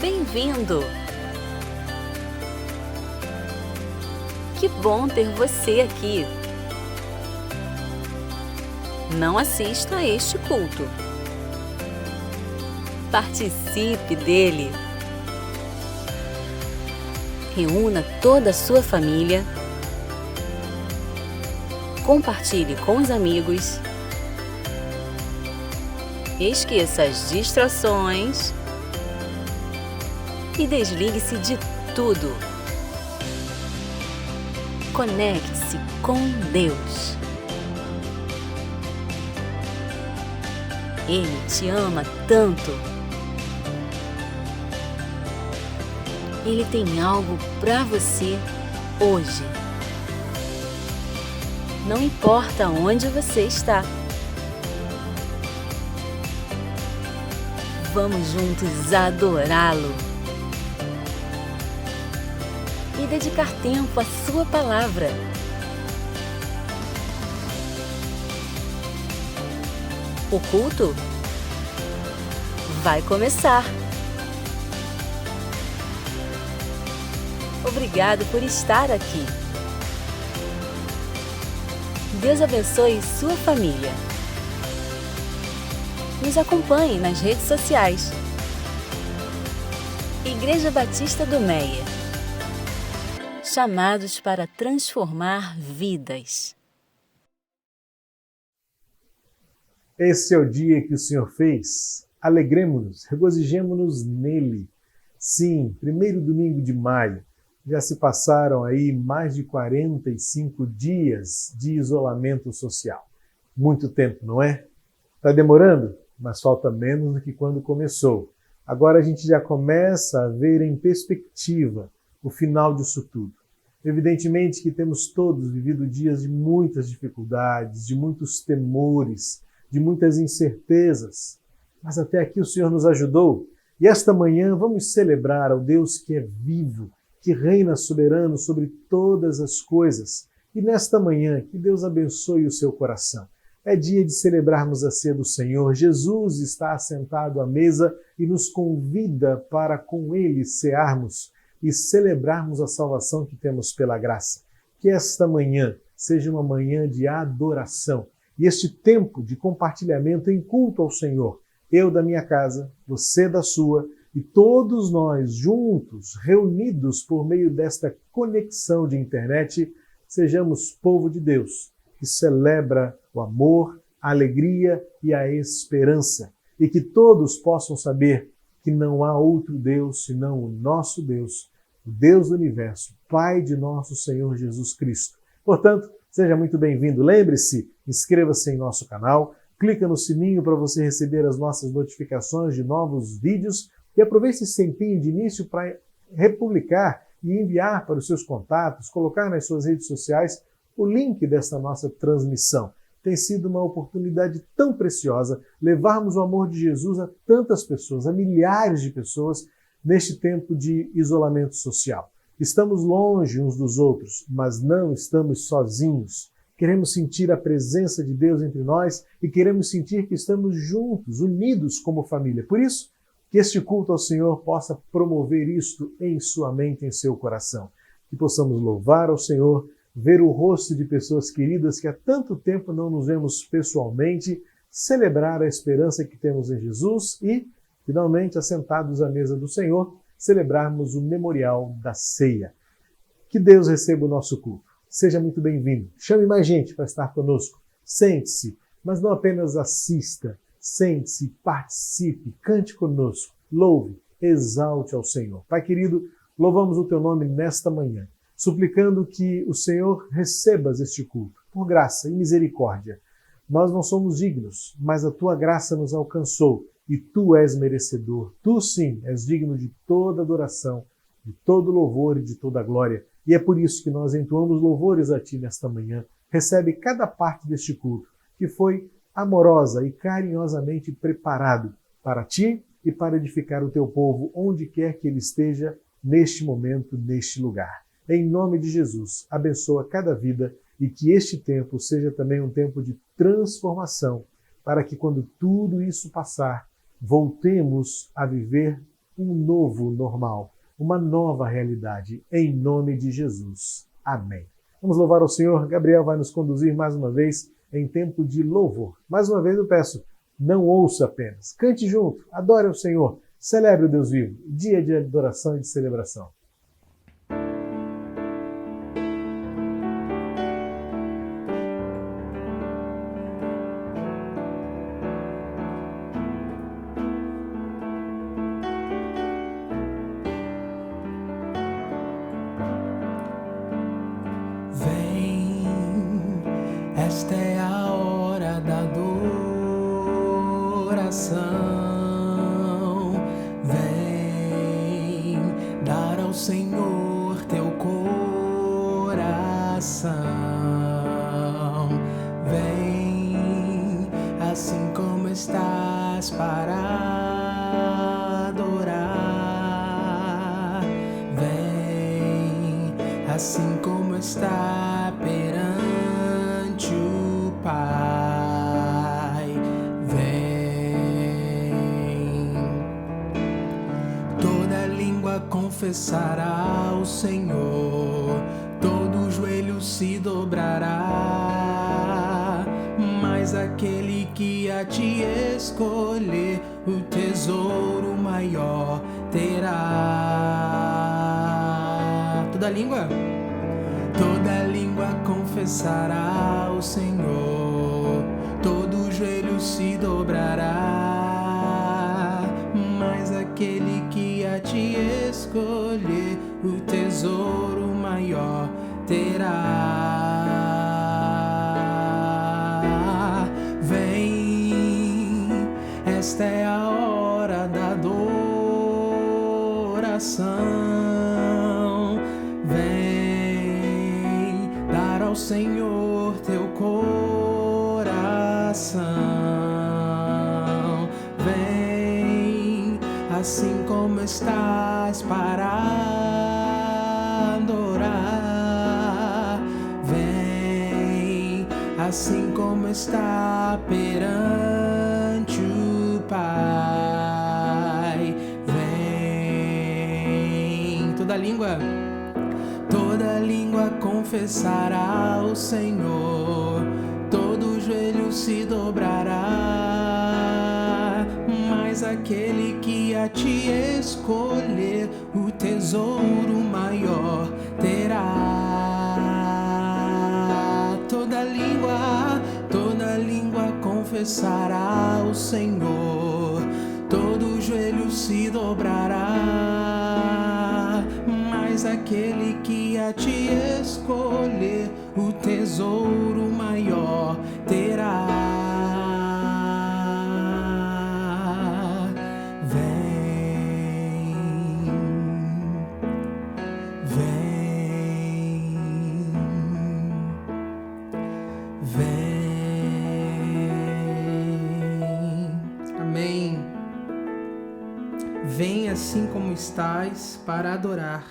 Bem-vindo! Que bom ter você aqui! Não assista a este culto. Participe dele. Reúna toda a sua família. Compartilhe com os amigos. Esqueça as distrações. E desligue-se de tudo. Conecte-se com Deus. Ele te ama tanto. Ele tem algo para você hoje. Não importa onde você está. Vamos juntos adorá-lo e dedicar tempo à sua palavra. O culto vai começar. Obrigado por estar aqui. Deus abençoe sua família. Nos acompanhe nas redes sociais. Igreja Batista do Meia. Chamados para transformar vidas. Esse é o dia que o Senhor fez. Alegremo-nos, regozijemo-nos nele. Sim, primeiro domingo de maio. Já se passaram aí mais de 45 dias de isolamento social. Muito tempo, não é? Está demorando? Mas falta menos do que quando começou. Agora a gente já começa a ver em perspectiva o final disso tudo. Evidentemente que temos todos vivido dias de muitas dificuldades, de muitos temores, de muitas incertezas. Mas até aqui o Senhor nos ajudou. E esta manhã vamos celebrar ao Deus que é vivo, que reina soberano sobre todas as coisas. E nesta manhã, que Deus abençoe o seu coração. É dia de celebrarmos a ceia do Senhor. Jesus está assentado à mesa e nos convida para com Ele cearmos e celebrarmos a salvação que temos pela graça. Que esta manhã seja uma manhã de adoração. E este tempo de compartilhamento em culto ao Senhor, eu da minha casa, você da sua, e todos nós juntos, reunidos por meio desta conexão de internet, sejamos povo de Deus, que celebra o amor, a alegria e a esperança. E que todos possam saber que não há outro Deus senão o nosso Deus, o Deus do universo, Pai de nosso Senhor Jesus Cristo. Portanto, seja muito bem-vindo. Lembre-se, inscreva-se em nosso canal, clica no sininho para você receber as nossas notificações de novos vídeos e aproveite esse tempinho de início para republicar e enviar para os seus contatos, colocar nas suas redes sociais o link desta nossa transmissão. Tem sido uma oportunidade tão preciosa levarmos o amor de Jesus a tantas pessoas, a milhares de pessoas, neste tempo de isolamento social. Estamos longe uns dos outros, mas não estamos sozinhos. Queremos sentir a presença de Deus entre nós e queremos sentir que estamos juntos, unidos como família. Por isso, que este culto ao Senhor possa promover isto em sua mente, em seu coração. Que possamos louvar ao Senhor, ver o rosto de pessoas queridas que há tanto tempo não nos vemos pessoalmente, celebrar a esperança que temos em Jesus e, finalmente, assentados à mesa do Senhor, celebrarmos o memorial da ceia. Que Deus receba o nosso culto. Seja muito bem-vindo. Chame mais gente para estar conosco. Sente-se, mas não apenas assista. Sente-se, participe, cante conosco, louve, exalte ao Senhor. Pai querido, louvamos o Teu nome nesta manhã, suplicando que o Senhor recebas este culto, por graça e misericórdia. Nós não somos dignos, mas a Tua graça nos alcançou e Tu és merecedor. Tu, sim, és digno de toda adoração, de todo louvor e de toda glória. E é por isso que nós entoamos louvores a Ti nesta manhã. Recebe cada parte deste culto, que foi amorosa e carinhosamente preparado para Ti e para edificar o Teu povo, onde quer que ele esteja, neste momento, neste lugar. Em nome de Jesus, abençoa cada vida e que este tempo seja também um tempo de transformação, para que quando tudo isso passar, voltemos a viver um novo normal, uma nova realidade, em nome de Jesus. Amém. Vamos louvar ao Senhor. Gabriel vai nos conduzir mais uma vez em tempo de louvor. Mais uma vez eu peço, não ouça apenas, cante junto, adore ao Senhor, celebre o Deus vivo, dia de adoração e de celebração. Esta é a hora da adoração. Vem dar ao Senhor teu coração. Vem assim como estás para adorar. Vem assim como está perante o Pai. Vem. Toda língua confessará o Senhor, todo joelho se dobrará, mas aquele que a ti escolher, o tesouro maior terá. Toda língua confessará o Senhor, todo joelho se dobrará, mas aquele que a ti escolher, o tesouro maior terá. Vem, esta é a hora da adoração. Vem dar ao Senhor teu coração. Vem assim como estás para adorar. Vem assim como está perante o Pai. Vem. Toda língua confessará o Senhor, todo joelho se dobrará, mas aquele que a ti escolher, o tesouro maior terá. Toda língua confessará o Senhor, todo joelho se dobrará, mas aquele que a ti escolher, o tesouro maior terá. Vem, vem, vem. Amém. Vem assim como estás para adorar.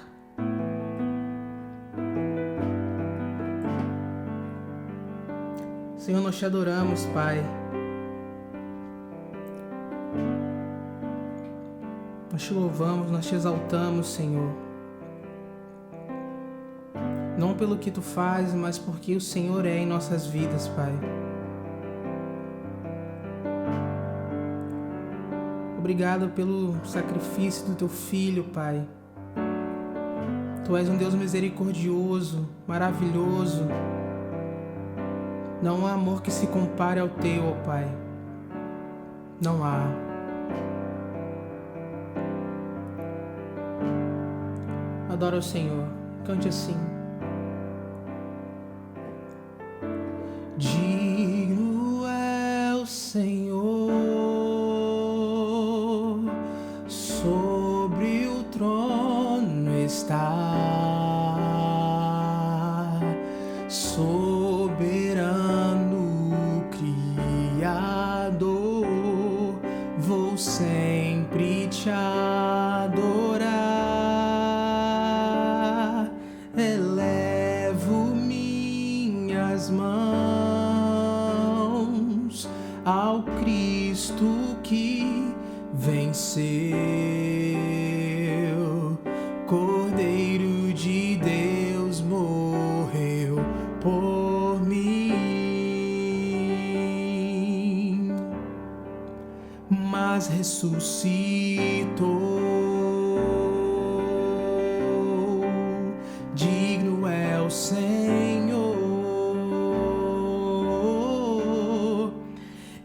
Senhor, nós te adoramos, Pai. Nós te louvamos, nós te exaltamos, Senhor. Não pelo que tu fazes, mas porque o Senhor é em nossas vidas, Pai. Obrigado pelo sacrifício do teu Filho, Pai. Tu és um Deus misericordioso, maravilhoso. Não há amor que se compare ao teu, ó Pai. Não há. Adora o Senhor. Cante assim. Digno é o Senhor, sobre o trono está. Soberano Criador, vou sempre te adorar. Elevo minhas mãos ao Cristo que venceu. Cordeiro de Deus morreu por mim, mas ressuscitou. Digno é o Senhor,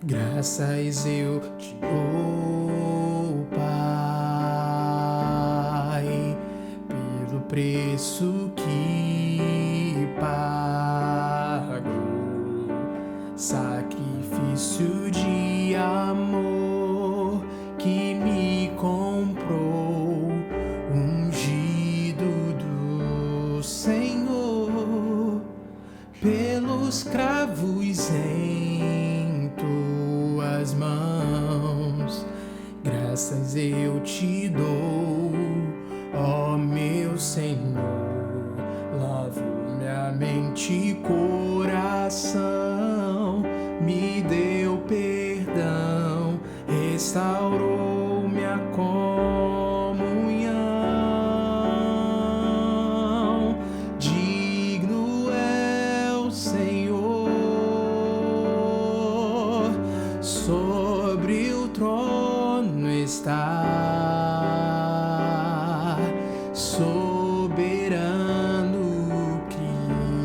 graças eu te dou, Pai, pelo preço que pagou, sacrifício de amor que me comprou, ungido do Senhor, pelos cravos em tuas mãos, graças eu te dou, ó meu Senhor. Lavo minha mente e coração, me deu perdão, restaurou minha comunhão. Digno é o Senhor, sobre o trono está, soberano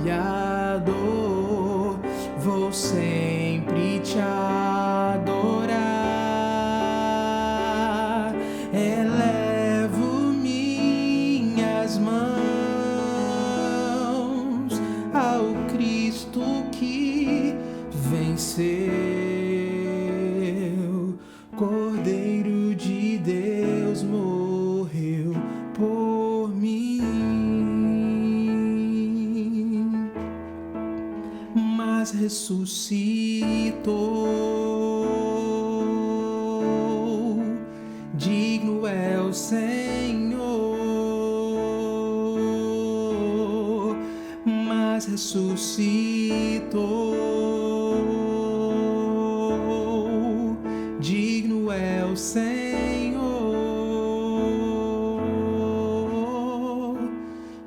Criador, vou sempre te adorar. Elevo minhas mãos ao Cristo que venceu. Cordeiro de Deus morreu por mim, mas ressuscitou. Digno é o Senhor, mas ressuscitou. Digno é o Senhor,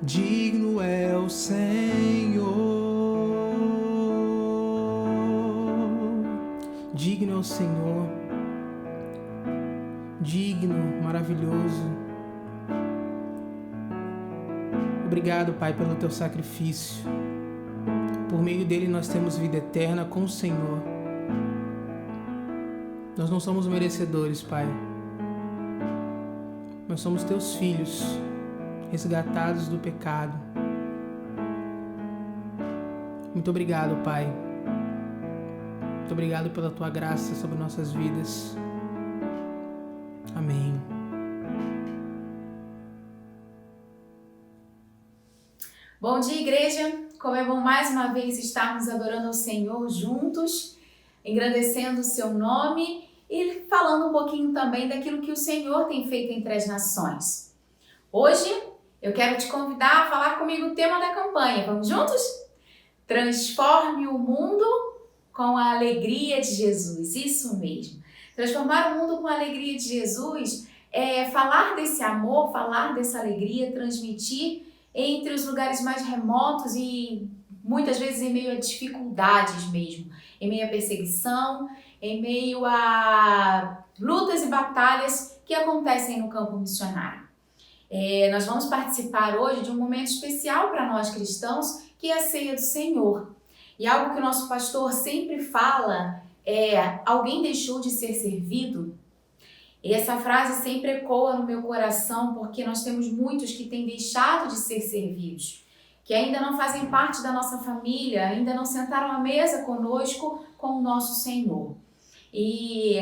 digno é o Senhor, digno é o Senhor, digno, maravilhoso. Obrigado, Pai, pelo teu sacrifício. Por meio dele nós temos vida eterna com o Senhor. Nós não somos merecedores, Pai. Nós somos teus filhos, resgatados do pecado. Muito obrigado, Pai. Muito obrigado pela tua graça sobre nossas vidas. Amém. Bom dia, igreja! Como é bom mais uma vez estarmos adorando ao Senhor juntos, engrandecendo o seu nome e falando um pouquinho também daquilo que o Senhor tem feito entre as nações. Hoje eu quero te convidar a falar comigo o tema da campanha. Vamos juntos? Transforme o mundo com a alegria de Jesus. Isso mesmo. Transformar o mundo com a alegria de Jesus é falar desse amor, falar dessa alegria, transmitir entre os lugares mais remotos e muitas vezes em meio a dificuldades mesmo, em meio a perseguição, em meio a lutas e batalhas que acontecem no campo missionário. Nós vamos participar hoje de um momento especial para nós cristãos, que é a Ceia do Senhor. E algo que o nosso pastor sempre fala é: alguém deixou de ser servido? E essa frase sempre ecoa no meu coração, porque nós temos muitos que têm deixado de ser servidos, que ainda não fazem parte da nossa família, ainda não sentaram à mesa conosco com o nosso Senhor. E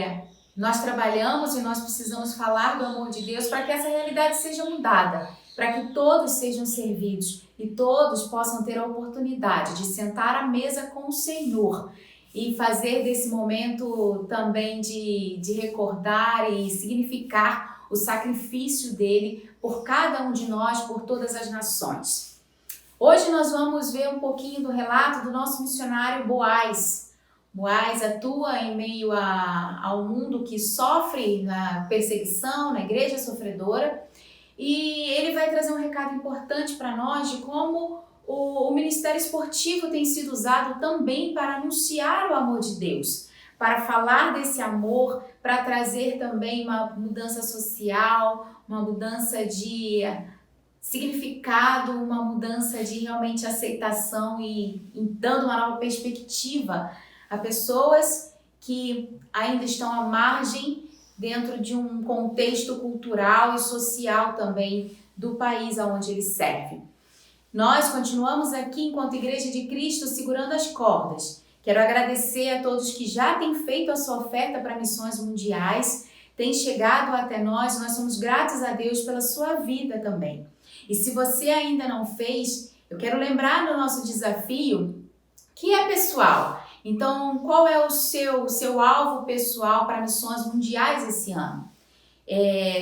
nós trabalhamos e nós precisamos falar do amor de Deus para que essa realidade seja mudada, para que todos sejam servidos e todos possam ter a oportunidade de sentar à mesa com o Senhor e fazer desse momento também de recordar e significar o sacrifício dele por cada um de nós, por todas as nações. Hoje nós vamos ver um pouquinho do relato do nosso missionário Boaz, Boaz atua em meio ao mundo que sofre a perseguição, na igreja sofredora, e ele vai trazer um recado importante para nós de como o ministério esportivo tem sido usado também para anunciar o amor de Deus, para falar desse amor, para trazer também uma mudança social, uma mudança de significado, uma mudança de realmente aceitação e dando uma nova perspectiva a pessoas que ainda estão à margem dentro de um contexto cultural e social também do país aonde ele serve. Nós continuamos aqui enquanto Igreja de Cristo segurando as cordas. Quero agradecer a todos que já têm feito a sua oferta para missões mundiais, têm chegado até nós somos gratos a Deus pela sua vida também. E se você ainda não fez, eu quero lembrar do nosso desafio, que é pessoal. Então, qual é o seu alvo pessoal para missões mundiais esse ano?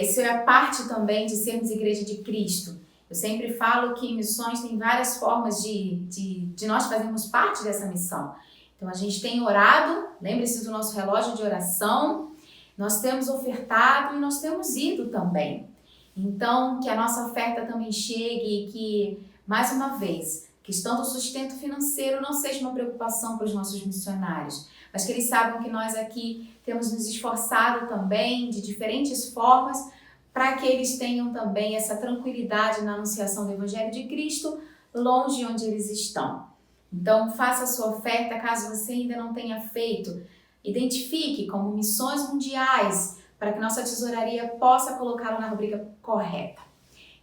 Isso é parte também de sermos Igreja de Cristo. Eu sempre falo que missões tem várias formas de nós fazermos parte dessa missão. Então, a gente tem orado, lembre-se do nosso relógio de oração, nós temos ofertado e nós temos ido também. Então, que a nossa oferta também chegue e que, mais uma vez, a questão do sustento financeiro não seja uma preocupação para os nossos missionários, mas que eles saibam que nós aqui temos nos esforçado também de diferentes formas para que eles tenham também essa tranquilidade na anunciação do Evangelho de Cristo, longe de onde eles estão. Então, faça a sua oferta, caso você ainda não tenha feito. Identifique como missões mundiais, para que nossa tesouraria possa colocá-lo na rubrica correta.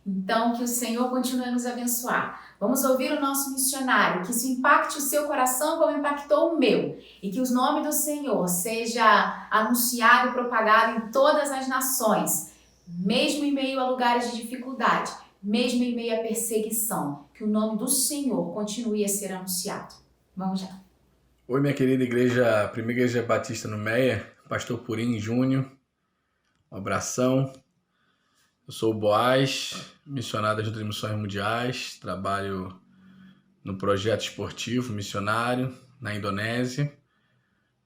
Então, que o Senhor continue a nos abençoar. Vamos ouvir o nosso missionário, que isso impacte o seu coração como impactou o meu, e que o nome do Senhor seja anunciado e propagado em todas as nações, mesmo em meio a lugares de dificuldade, mesmo em meio à perseguição, que o nome do Senhor continue a ser anunciado. Vamos já. Oi, minha querida igreja, Primeira Igreja Batista no Meia, Pastor Purim Júnior. Um abração. Eu sou o Boaz, missionário da Junta de Missões Mundiais, trabalho no projeto esportivo missionário na Indonésia,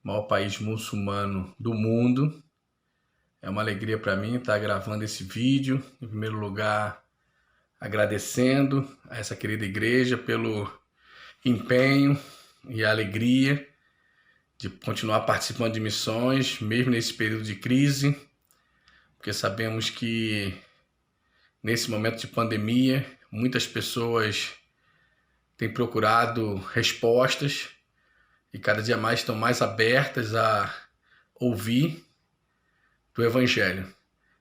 maior país muçulmano do mundo. É uma alegria para mim estar gravando esse vídeo. Em primeiro lugar, agradecendo a essa querida igreja pelo empenho e a alegria de continuar participando de missões, mesmo nesse período de crise, porque sabemos que nesse momento de pandemia, muitas pessoas têm procurado respostas e cada dia mais estão mais abertas a ouvir do Evangelho.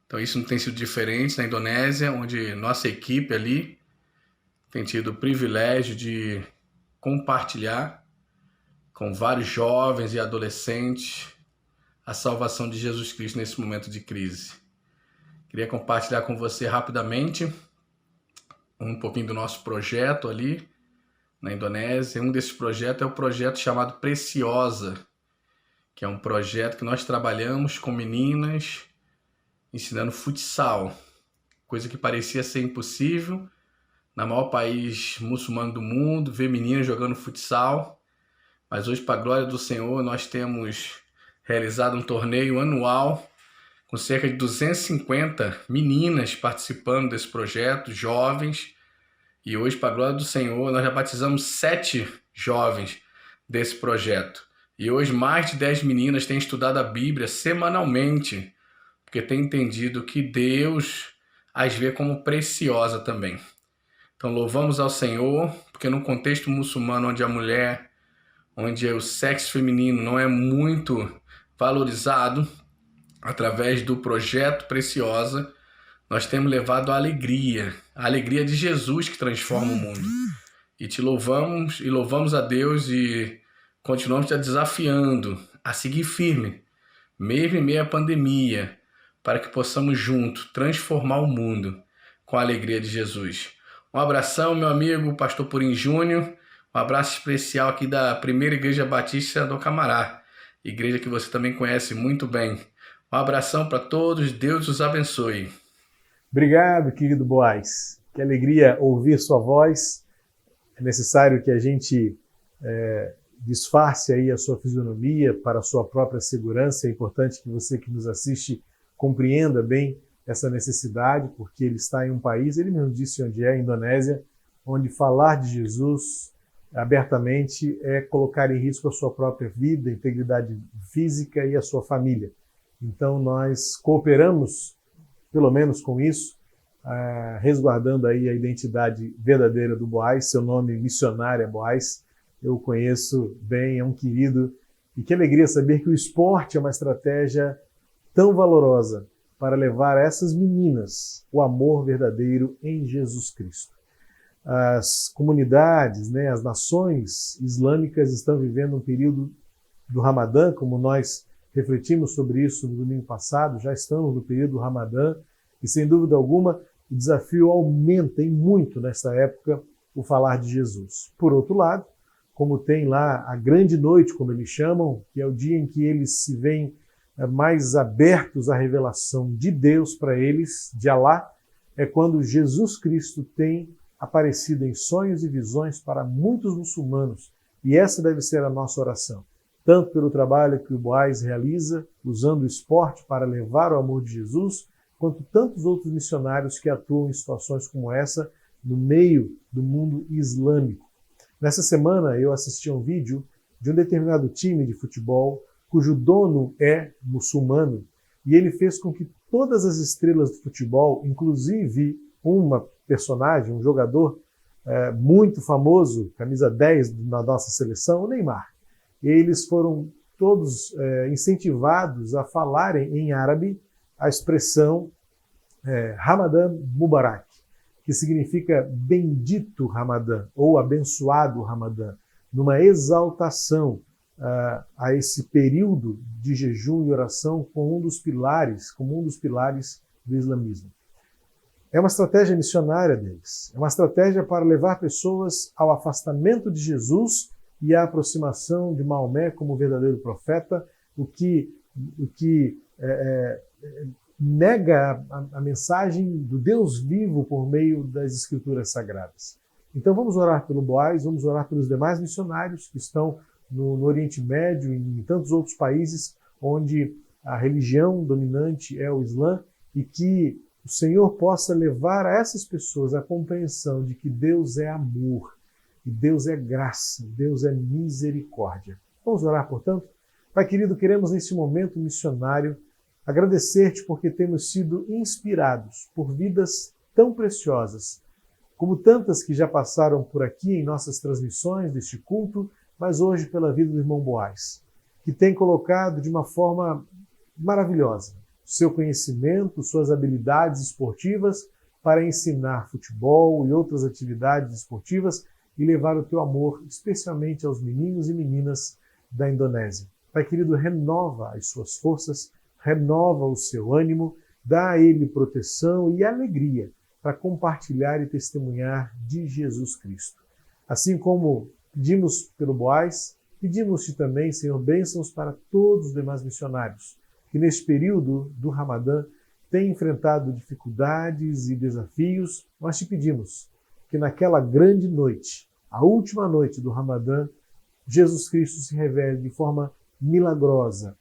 Então isso não tem sido diferente na Indonésia, onde nossa equipe ali tem tido o privilégio de compartilhar com vários jovens e adolescentes a salvação de Jesus Cristo nesse momento de crise. Queria compartilhar com você rapidamente um pouquinho do nosso projeto ali na Indonésia. Um desses projetos é o projeto chamado Preciosa, que é um projeto que nós trabalhamos com meninas ensinando futsal, coisa que parecia ser impossível na maior país muçulmano do mundo, ver meninas jogando futsal. Mas hoje, para a glória do Senhor, nós temos realizado um torneio anual com cerca de 250 meninas participando desse projeto, jovens. E hoje, para a glória do Senhor, nós já batizamos 7 jovens desse projeto. E hoje mais de 10 meninas têm estudado a Bíblia semanalmente, porque têm entendido que Deus as vê como preciosa também. Então louvamos ao Senhor, porque no contexto muçulmano onde a mulher, onde o sexo feminino não é muito valorizado, através do projeto Preciosa, nós temos levado a alegria de Jesus que transforma o mundo. E te louvamos e louvamos a Deus e continuamos te desafiando a seguir firme, mesmo em meio à pandemia, para que possamos juntos transformar o mundo com a alegria de Jesus. Um abração, meu amigo Pastor Purim Júnior, um abraço especial aqui da Primeira Igreja Batista do Camará, igreja que você também conhece muito bem. Um abração para todos, Deus os abençoe. Obrigado, querido Boaz. Que alegria ouvir sua voz. É necessário que a gente disfarce aí a sua fisionomia para a sua própria segurança. É importante que você que nos assiste compreenda bem essa necessidade, porque ele está em um país, ele mesmo disse onde é, a Indonésia, onde falar de Jesus abertamente é colocar em risco a sua própria vida, a integridade física e a sua família. Então nós cooperamos, pelo menos com isso, resguardando aí a identidade verdadeira do Boaz. Seu nome missionário é Boaz, eu o conheço bem, é um querido, e que alegria saber que o esporte é uma estratégia tão valorosa para levar a essas meninas o amor verdadeiro em Jesus Cristo. As comunidades, as nações islâmicas estão vivendo um período do Ramadã, como nós refletimos sobre isso no domingo passado, já estamos no período do Ramadã, e sem dúvida alguma o desafio aumenta em muito nessa época o falar de Jesus. Por outro lado, como tem lá a grande noite, como eles chamam, que é o dia em que eles se veem mais abertos à revelação de Deus para eles, de Alá, é quando Jesus Cristo tem aparecido em sonhos e visões para muitos muçulmanos. E essa deve ser a nossa oração, tanto pelo trabalho que o Boaz realiza, usando o esporte para levar o amor de Jesus, quanto tantos outros missionários que atuam em situações como essa no meio do mundo islâmico. Nessa semana eu assisti a um vídeo de um determinado time de futebol cujo dono é muçulmano, e ele fez com que todas as estrelas do futebol, inclusive uma personagem, um jogador muito famoso, camisa 10 na nossa seleção, o Neymar, eles foram todos incentivados a falarem em árabe a expressão Ramadan Mubarak, que significa bendito Ramadã ou abençoado Ramadã, numa exaltação a esse período de jejum e oração como um dos pilares do islamismo. É uma estratégia missionária deles, é uma estratégia para levar pessoas ao afastamento de Jesus e à aproximação de Maomé como verdadeiro profeta, o que nega a mensagem do Deus vivo por meio das Escrituras Sagradas. Então vamos orar pelo Boaz, vamos orar pelos demais missionários que estão no Oriente Médio e em tantos outros países onde a religião dominante é o Islã, e que o Senhor possa levar a essas pessoas a compreensão de que Deus é amor, e Deus é graça, Deus é misericórdia. Vamos orar, portanto? Pai querido, queremos nesse momento missionário agradecer-te porque temos sido inspirados por vidas tão preciosas, como tantas que já passaram por aqui em nossas transmissões deste culto, mas hoje pela vida do irmão Boaz, que tem colocado de uma forma maravilhosa seu conhecimento, suas habilidades esportivas para ensinar futebol e outras atividades esportivas e levar o teu amor especialmente aos meninos e meninas da Indonésia. Pai querido, renova as suas forças, renova o seu ânimo, dá a ele proteção e alegria para compartilhar e testemunhar de Jesus Cristo. Assim como pedimos pelo Boaz, pedimos-te também, Senhor, bênçãos para todos os demais missionários que neste período do Ramadã têm enfrentado dificuldades e desafios. Nós te pedimos que naquela grande noite, a última noite do Ramadã, Jesus Cristo se revele de forma milagrosa,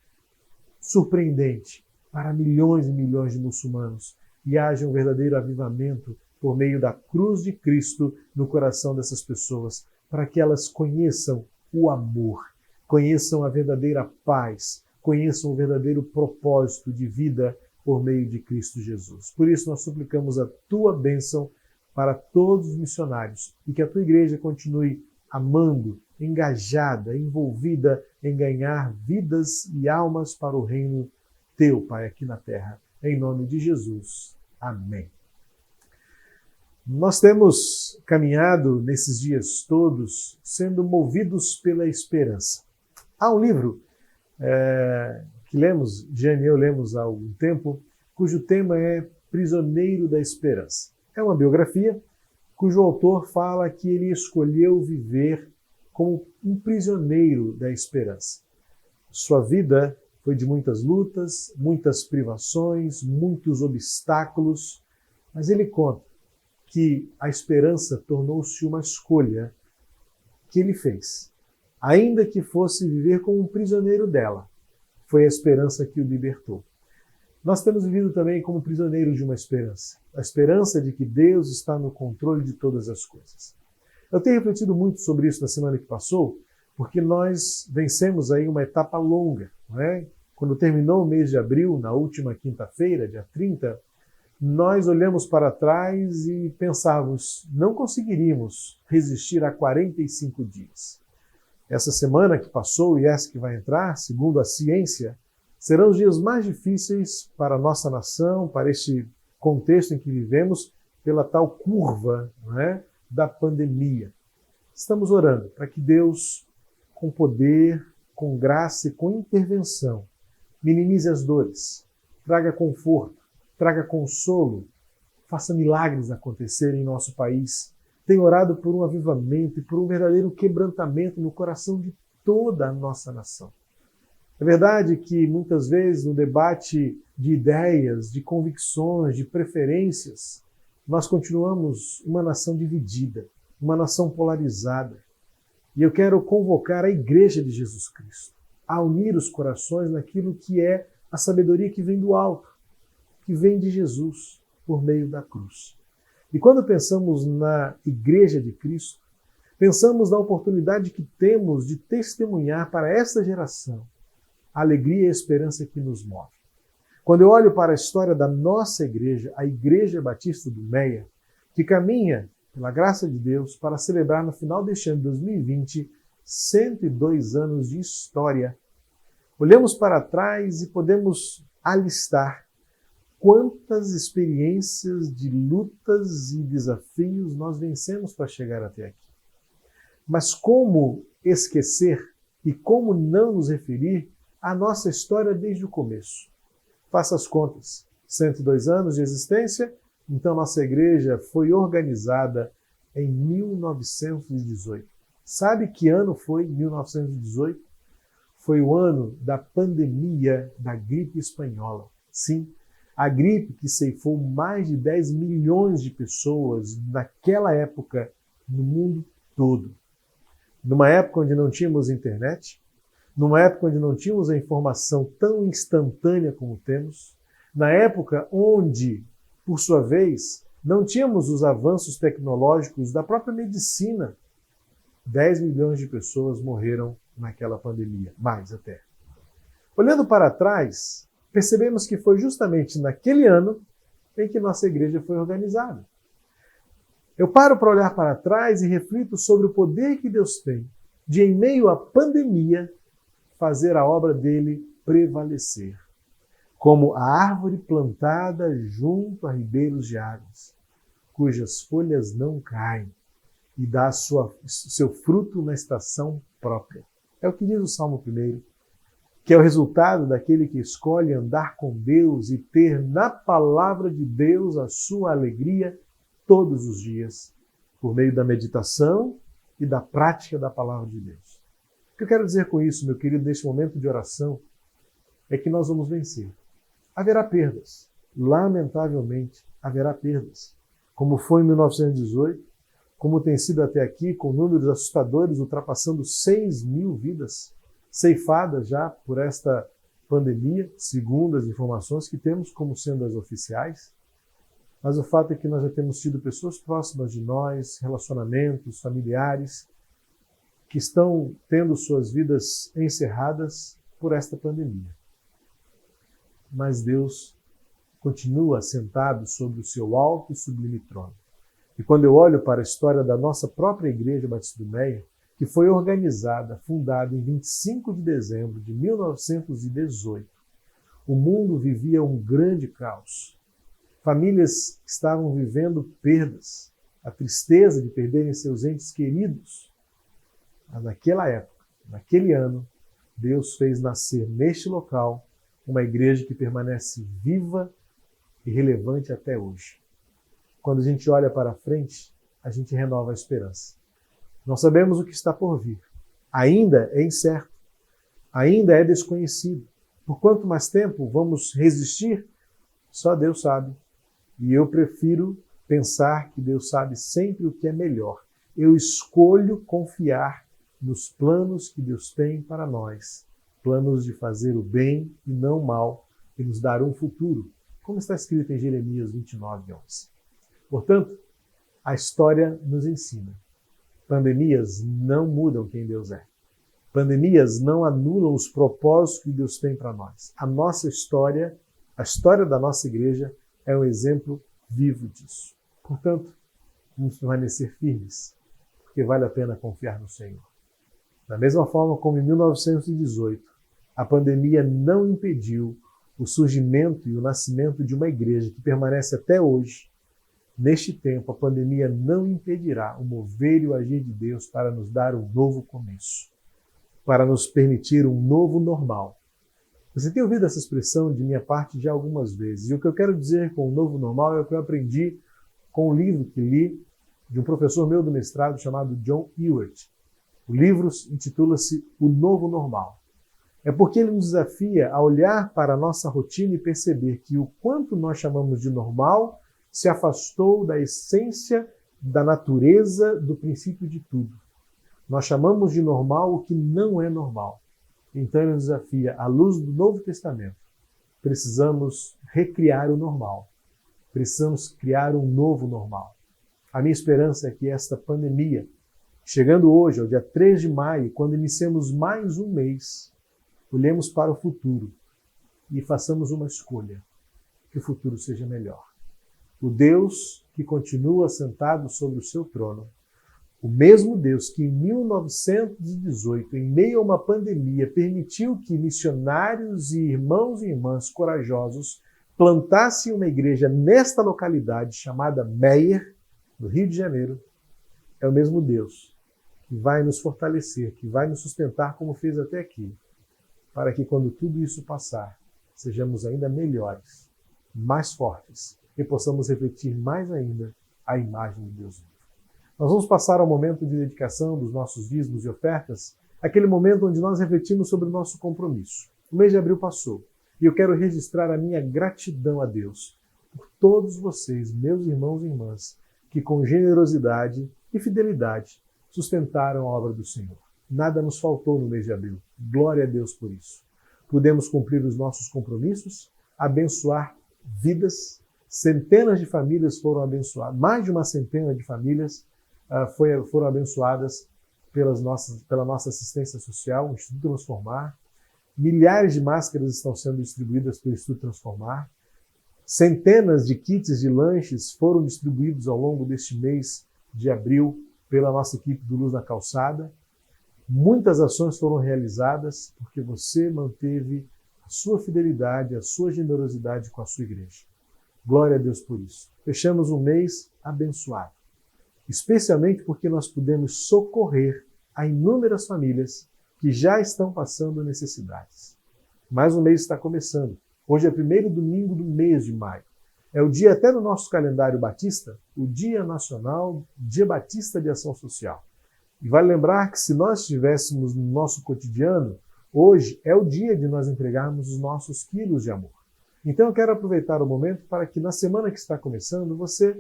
surpreendente para milhões e milhões de muçulmanos e haja um verdadeiro avivamento por meio da cruz de Cristo no coração dessas pessoas, para que elas conheçam o amor, conheçam a verdadeira paz, conheçam o verdadeiro propósito de vida por meio de Cristo Jesus. Por isso nós suplicamos a tua bênção para todos os missionários e que a tua igreja continue amando, engajada, envolvida em ganhar vidas e almas para o reino teu, Pai, aqui na terra. Em nome de Jesus. Amém. Nós temos caminhado nesses dias todos sendo movidos pela esperança. Há um livro que lemos, Jane e eu lemos há algum tempo, cujo tema é Prisioneiro da Esperança. É uma biografia cujo autor fala que ele escolheu viver como um prisioneiro da esperança. Sua vida foi de muitas lutas, muitas privações, muitos obstáculos, mas ele conta que a esperança tornou-se uma escolha que ele fez ainda que fosse viver como um prisioneiro dela. Foi a esperança que o libertou. Nós temos vivido também como prisioneiros de uma esperança. A esperança de que Deus está no controle de todas as coisas. Eu tenho refletido muito sobre isso na semana que passou, porque nós vencemos aí uma etapa longa, não é? Quando terminou o mês de abril, na última quinta-feira, dia 30, nós olhamos para trás e pensávamos, não conseguiríamos resistir a 45 dias. Essa semana que passou e essa que vai entrar, segundo a ciência, serão os dias mais difíceis para a nossa nação, para este contexto em que vivemos, pela tal curva, não é, da pandemia. Estamos orando para que Deus, com poder, com graça e com intervenção, minimize as dores, traga conforto, traga consolo, faça milagres acontecerem em nosso país. Tenho orado por um avivamento e por um verdadeiro quebrantamento no coração de toda a nossa nação. É verdade que muitas vezes no debate de ideias, de convicções, de preferências, nós continuamos uma nação dividida, uma nação polarizada. E eu quero convocar a Igreja de Jesus Cristo a unir os corações naquilo que é a sabedoria que vem do alto, que vem de Jesus por meio da cruz. E quando pensamos na Igreja de Cristo, pensamos na oportunidade que temos de testemunhar para esta geração a alegria e a esperança que nos move. Quando eu olho para a história da nossa igreja, a Igreja Batista do Meia, que caminha, pela graça de Deus, para celebrar no final deste ano de 2020, 102 anos de história, olhamos para trás e podemos alistar quantas experiências de lutas e desafios nós vencemos para chegar até aqui. Mas como esquecer e como não nos referir à nossa história desde o começo? Faça as contas. 102 anos de existência, então nossa igreja foi organizada em 1918. Sabe que ano foi 1918? Foi o ano da pandemia da gripe espanhola. Sim, a gripe que ceifou mais de 10 milhões de pessoas naquela época no mundo todo. Numa época onde não tínhamos internet, numa época onde não tínhamos a informação tão instantânea como temos, na época onde, por sua vez, não tínhamos os avanços tecnológicos da própria medicina, 10 milhões de pessoas morreram naquela pandemia, mais até. Olhando para trás, percebemos que foi justamente naquele ano em que nossa igreja foi organizada. Eu paro para olhar para trás e reflito sobre o poder que Deus tem de, em meio à pandemia, fazer a obra dele prevalecer, como a árvore plantada junto a ribeiros de águas, cujas folhas não caem e dá seu fruto na estação própria. É o que diz o Salmo 1, que é o resultado daquele que escolhe andar com Deus e ter na palavra de Deus a sua alegria todos os dias, por meio da meditação e da prática da palavra de Deus. O que eu quero dizer com isso, meu querido, neste momento de oração, é que nós vamos vencer. Haverá perdas. Lamentavelmente, haverá perdas. Como foi em 1918, como tem sido até aqui, com números assustadores, ultrapassando 6 mil vidas ceifadas já por esta pandemia, segundo as informações que temos como sendo as oficiais. Mas o fato é que nós já temos tido pessoas próximas de nós, relacionamentos familiares, que estão tendo suas vidas encerradas por esta pandemia. Mas Deus continua sentado sobre o seu alto e sublime trono. E quando eu olho para a história da nossa própria Igreja Batista do Meia, que foi organizada, fundada em 25 de dezembro de 1918, o mundo vivia um grande caos. Famílias estavam vivendo perdas, a tristeza de perderem seus entes queridos. Mas naquela época, naquele ano, Deus fez nascer neste local uma igreja que permanece viva e relevante até hoje. Quando a gente olha para frente, a gente renova a esperança. Não sabemos o que está por vir. Ainda é incerto. Ainda é desconhecido. Por quanto mais tempo vamos resistir? Só Deus sabe. E eu prefiro pensar que Deus sabe sempre o que é melhor. Eu escolho confiar nos planos que Deus tem para nós, planos de fazer o bem e não o mal, e nos dar um futuro, como está escrito em Jeremias 29:11. Portanto, a história nos ensina. Pandemias não mudam quem Deus é. Pandemias não anulam os propósitos que Deus tem para nós. A nossa história, a história da nossa igreja, é um exemplo vivo disso. Portanto, vamos permanecer firmes, porque vale a pena confiar no Senhor. Da mesma forma como em 1918, a pandemia não impediu o surgimento e o nascimento de uma igreja que permanece até hoje, neste tempo, a pandemia não impedirá o mover e o agir de Deus para nos dar um novo começo, para nos permitir um novo normal. Você tem ouvido essa expressão de minha parte já algumas vezes, e o que eu quero dizer com o novo normal é o que eu aprendi com um livro que li de um professor meu do mestrado chamado John Ewart. O livro intitula-se O Novo Normal. É porque ele nos desafia a olhar para a nossa rotina e perceber que o quanto nós chamamos de normal se afastou da essência, da natureza, do princípio de tudo. Nós chamamos de normal o que não é normal. Então ele nos desafia, à luz do Novo Testamento, precisamos recriar o normal. Precisamos criar um novo normal. A minha esperança é que esta pandemia, chegando hoje, ao dia 3 de maio, quando iniciamos mais um mês, olhemos para o futuro e façamos uma escolha, que o futuro seja melhor. O Deus que continua sentado sobre o seu trono, o mesmo Deus que em 1918, em meio a uma pandemia, permitiu que missionários e irmãos e irmãs corajosos plantassem uma igreja nesta localidade chamada Meier, no Rio de Janeiro, é o mesmo Deus que vai nos fortalecer, que vai nos sustentar como fez até aqui, para que quando tudo isso passar, sejamos ainda melhores, mais fortes e possamos refletir mais ainda a imagem de Deus vivo. Nós vamos passar ao momento de dedicação dos nossos dízimos e ofertas, aquele momento onde nós refletimos sobre o nosso compromisso. O mês de abril passou e eu quero registrar a minha gratidão a Deus por todos vocês, meus irmãos e irmãs, que com generosidade e fidelidade sustentaram a obra do Senhor. Nada nos faltou no mês de abril. Glória a Deus por isso. Pudemos cumprir os nossos compromissos, abençoar vidas. Centenas de famílias foram abençoadas, mais de uma centena de famílias foram abençoadas pela nossa assistência social, o Instituto Transformar. Milhares de máscaras estão sendo distribuídas pelo Instituto Transformar. Centenas de kits de lanches foram distribuídos ao longo deste mês de abril pela nossa equipe do Luz na Calçada. Muitas ações foram realizadas porque você manteve a sua fidelidade, a sua generosidade com a sua igreja. Glória a Deus por isso. Fechamos um mês abençoado, especialmente porque nós pudemos socorrer a inúmeras famílias que já estão passando necessidades. Mais um mês está começando. Hoje é o primeiro domingo do mês de maio. É o dia, até no nosso calendário batista, o Dia Nacional, Dia Batista de Ação Social. E vale lembrar que se nós estivéssemos no nosso cotidiano, hoje é o dia de nós entregarmos os nossos quilos de amor. Então eu quero aproveitar o momento para que na semana que está começando, você,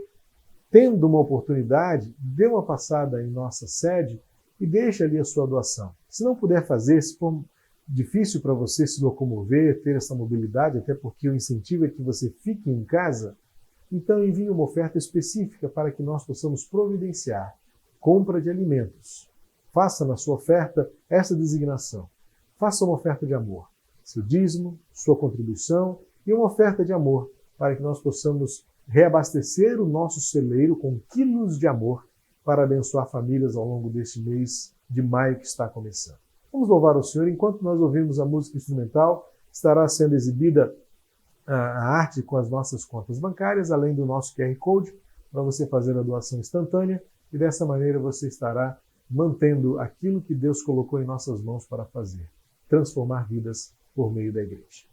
tendo uma oportunidade, dê uma passada em nossa sede e deixe ali a sua doação. Se não puder fazer, se for difícil para você se locomover, ter essa mobilidade, até porque o incentivo é que você fique em casa, então envie uma oferta específica para que nós possamos providenciar compra de alimentos. Faça na sua oferta essa designação. Faça uma oferta de amor. Seu dízimo, sua contribuição e uma oferta de amor para que nós possamos reabastecer o nosso celeiro com quilos de amor para abençoar famílias ao longo deste mês de maio que está começando. Vamos louvar o Senhor. Enquanto nós ouvimos a música instrumental, estará sendo exibida a arte com as nossas contas bancárias, além do nosso QR Code, para você fazer a doação instantânea, e dessa maneira você estará mantendo aquilo que Deus colocou em nossas mãos para fazer, transformar vidas por meio da igreja.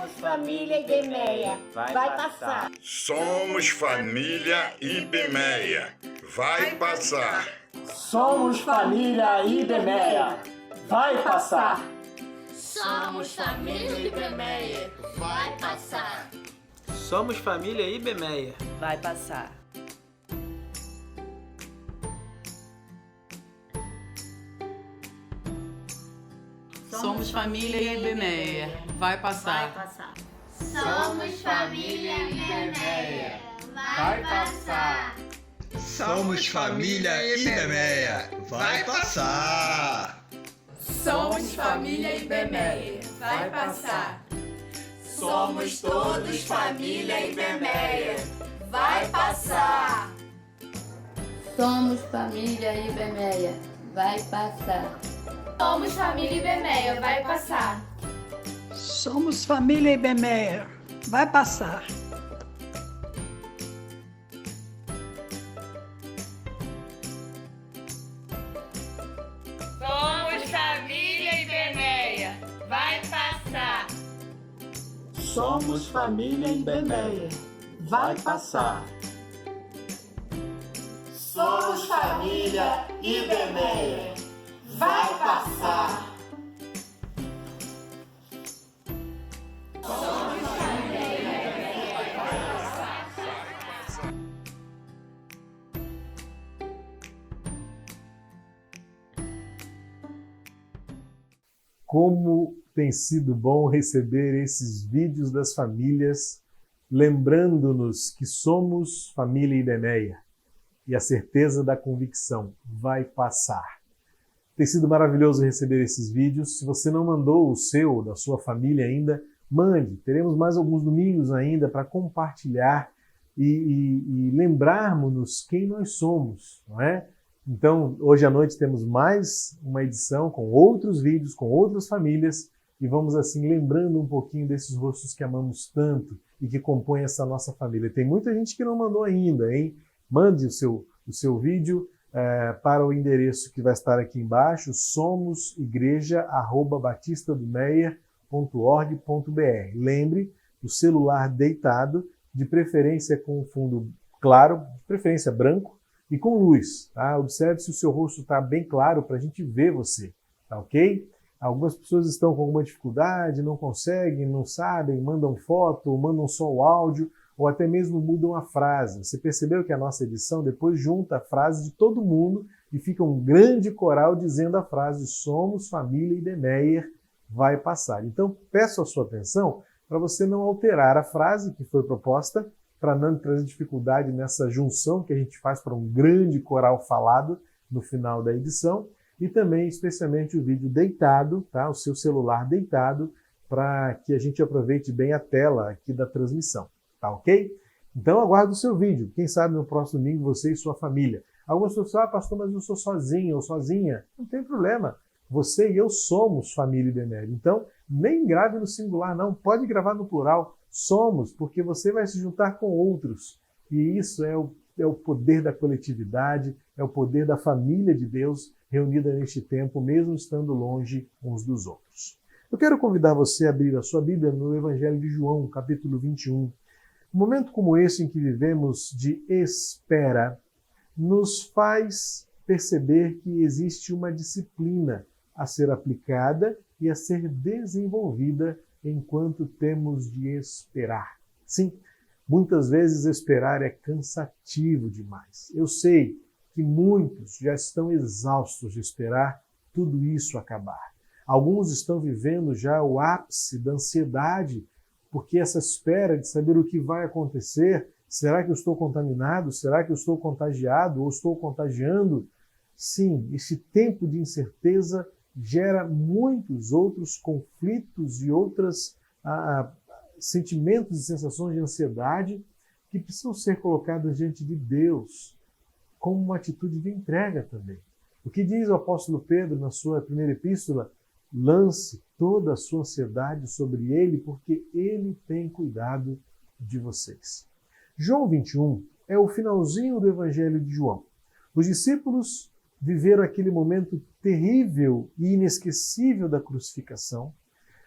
Somos família Ibemeia. Vai passar. Somos família Ibemeia. Vai passar. Somos família Ibemeia. Vai passar. Somos família Ibemeia. Vai passar. Somos família Ibemeia. Vai passar. Somos família Ibemeia. Vai passar. Somos família Ibemeia. Vai passar. Somos família Ibemeia. Vai passar. Somos família Ibemeia. Vai passar. Somos todos família Ibemeia. Vai passar. Somos família Ibemeia. Vai passar. Somos família Ibemeia. Vai passar. Somos família Ibemeia. Vai passar. Somos família Ibemeia. Vai passar. Somos família Ibemeia. Vai passar. Somos família Ibemeia. Vai passar. Como tem sido bom receber esses vídeos das famílias, lembrando-nos que somos família Ibemeia e a certeza da convicção vai passar. Tem sido maravilhoso receber esses vídeos. Se você não mandou o seu, da sua família ainda, mande. Teremos mais alguns domingos ainda para compartilhar e lembrarmos-nos quem nós somos, não é? Então, hoje à noite temos mais uma edição com outros vídeos, com outras famílias, e vamos assim lembrando um pouquinho desses rostos que amamos tanto e que compõem essa nossa família. Tem muita gente que não mandou ainda, hein? Mande o seu vídeo para o endereço que vai estar aqui embaixo, somosigreja@batistadomeia.org.br. Lembre, o celular deitado, de preferência com fundo claro, de preferência branco, e com luz, tá? Observe se o seu rosto está bem claro para a gente ver você, tá ok? Algumas pessoas estão com alguma dificuldade, não conseguem, não sabem, mandam foto, mandam só o áudio, ou até mesmo mudam a frase. Você percebeu que a nossa edição depois junta a frase de todo mundo e fica um grande coral dizendo a frase Somos família Ibemeia, vai passar. Então peço a sua atenção para você não alterar a frase que foi proposta, para não trazer dificuldade nessa junção que a gente faz para um grande coral falado no final da edição, e também especialmente o vídeo deitado, tá? O seu celular deitado, para que a gente aproveite bem a tela aqui da transmissão, tá ok? Então aguardo o seu vídeo, quem sabe no próximo domingo você e sua família. Algumas pessoas falam, pastor, mas eu sou sozinho ou sozinha. Não tem problema, você e eu somos família Ibemeia. Então nem grave no singular não, pode gravar no plural. Somos, porque você vai se juntar com outros. E isso é o poder da coletividade, é o poder da família de Deus reunida neste tempo, mesmo estando longe uns dos outros. Eu quero convidar você a abrir a sua Bíblia no Evangelho de João, capítulo 21. Um momento como esse em que vivemos de espera nos faz perceber que existe uma disciplina a ser aplicada e a ser desenvolvida enquanto temos de esperar. Sim, muitas vezes esperar é cansativo demais. Eu sei que muitos já estão exaustos de esperar tudo isso acabar. Alguns estão vivendo já o ápice da ansiedade, porque essa espera de saber o que vai acontecer, será que eu estou contaminado? Será que eu estou contagiado ou estou contagiando? Sim, esse tempo de incerteza gera muitos outros conflitos e outros sentimentos e sensações de ansiedade que precisam ser colocados diante de Deus como uma atitude de entrega também. O que diz o apóstolo Pedro na sua primeira epístola? Lance toda a sua ansiedade sobre ele, porque ele tem cuidado de vocês. João 21 é o finalzinho do Evangelho de João. Os discípulos viveram aquele momento terrível e inesquecível da crucificação.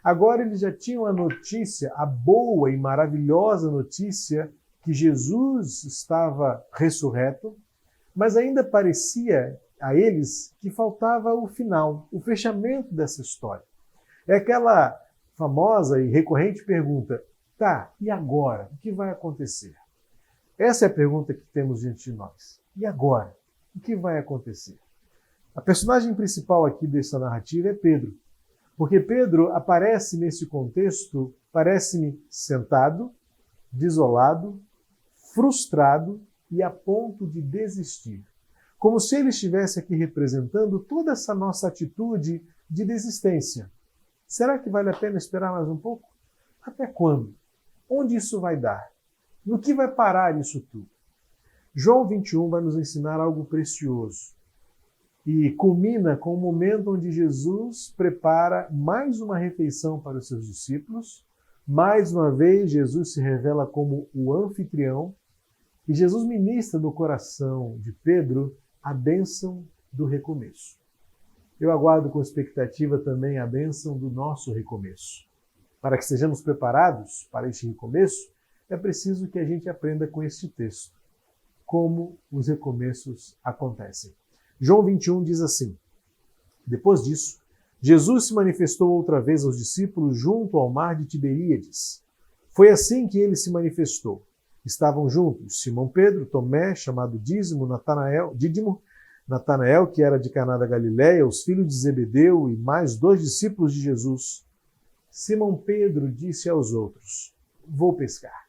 Agora eles já tinham a notícia, a boa e maravilhosa notícia que Jesus estava ressurreto, mas ainda parecia a eles que faltava o final, o fechamento dessa história. É aquela famosa e recorrente pergunta: tá, e agora? O que vai acontecer? Essa é a pergunta que temos diante de nós. E agora? O que vai acontecer? A personagem principal aqui dessa narrativa é Pedro. Porque Pedro aparece nesse contexto, parece-me sentado, desolado, frustrado e a ponto de desistir. Como se ele estivesse aqui representando toda essa nossa atitude de desistência. Será que vale a pena esperar mais um pouco? Até quando? Onde isso vai dar? No que vai parar isso tudo? João 21 vai nos ensinar algo precioso. E culmina com o momento onde Jesus prepara mais uma refeição para os seus discípulos. Mais uma vez, Jesus se revela como o anfitrião. E Jesus ministra no coração de Pedro a bênção do recomeço. Eu aguardo com expectativa também a bênção do nosso recomeço. Para que sejamos preparados para este recomeço, é preciso que a gente aprenda com este texto como os recomeços acontecem. João 21 diz assim: depois disso, Jesus se manifestou outra vez aos discípulos junto ao mar de Tiberíades. Foi assim que ele se manifestou. Estavam juntos Simão Pedro, Tomé, chamado Dídimo, Natanael, que era de Caná da Galileia, os filhos de Zebedeu e mais 2 discípulos de Jesus. Simão Pedro disse aos outros: vou pescar.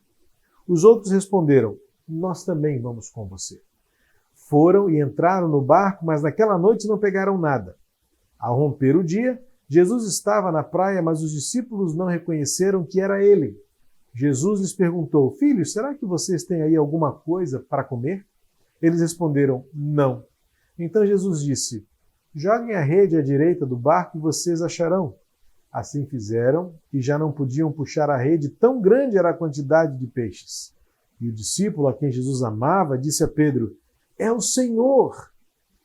Os outros responderam: nós também vamos com você. Foram e entraram no barco, mas naquela noite não pegaram nada. Ao romper o dia, Jesus estava na praia, mas os discípulos não reconheceram que era ele. Jesus lhes perguntou: filhos, será que vocês têm aí alguma coisa para comer? Eles responderam: não. Então Jesus disse: joguem a rede à direita do barco e vocês acharão. Assim fizeram e já não podiam puxar a rede, tão grande era a quantidade de peixes. E o discípulo a quem Jesus amava disse a Pedro: é o Senhor!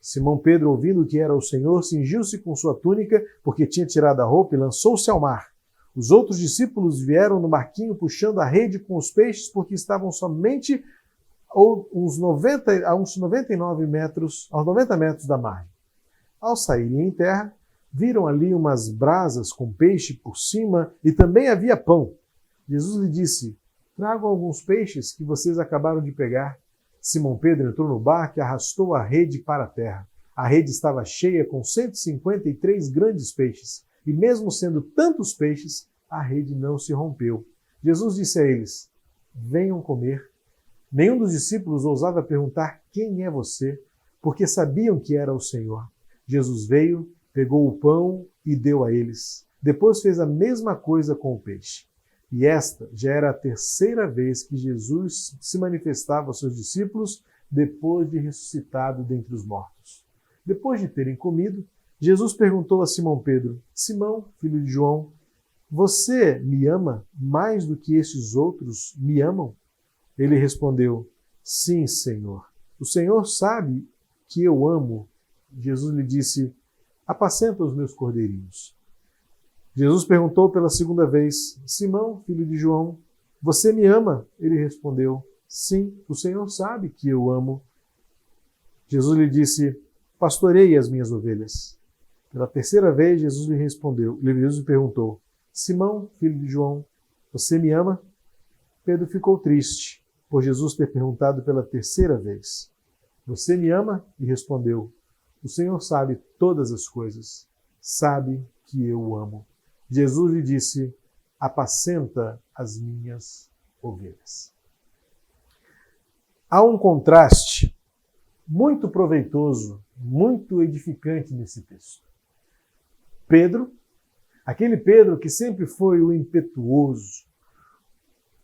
Simão Pedro, ouvindo que era o Senhor, cingiu-se com sua túnica, porque tinha tirado a roupa, e lançou-se ao mar. Os outros discípulos vieram no barquinho puxando a rede com os peixes, porque estavam somente aos 90 metros da margem. Ao saírem em terra, viram ali umas brasas com peixe por cima e também havia pão. Jesus lhe disse: tragam alguns peixes que vocês acabaram de pegar. Simão Pedro entrou no barco e arrastou a rede para a terra. A rede estava cheia com 153 grandes peixes, e mesmo sendo tantos peixes, a rede não se rompeu. Jesus disse a eles: venham comer. Nenhum dos discípulos ousava perguntar: quem é você? Porque sabiam que era o Senhor. Jesus veio, pegou o pão e deu a eles. Depois fez a mesma coisa com o peixe. E esta já era a 3ª vez que Jesus se manifestava aos seus discípulos depois de ressuscitado dentre os mortos. Depois de terem comido, Jesus perguntou a Simão Pedro: Simão, filho de João, você me ama mais do que esses outros me amam? Ele respondeu: sim, Senhor. O Senhor sabe que eu amo. Jesus lhe disse: apacenta os meus cordeirinhos. Jesus perguntou pela 2ª vez: Simão, filho de João, você me ama? Ele respondeu: sim, o Senhor sabe que eu amo. Jesus lhe disse: pastoreie as minhas ovelhas. Pela 3ª vez, Jesus lhe perguntou: Simão, filho de João, você me ama? Pedro ficou triste por Jesus ter perguntado pela 3ª vez: você me ama? E respondeu: o Senhor sabe todas as coisas, sabe que eu o amo. Jesus lhe disse: apacenta as minhas ovelhas. Há um contraste muito proveitoso, muito edificante nesse texto. Pedro, aquele Pedro que sempre foi o impetuoso,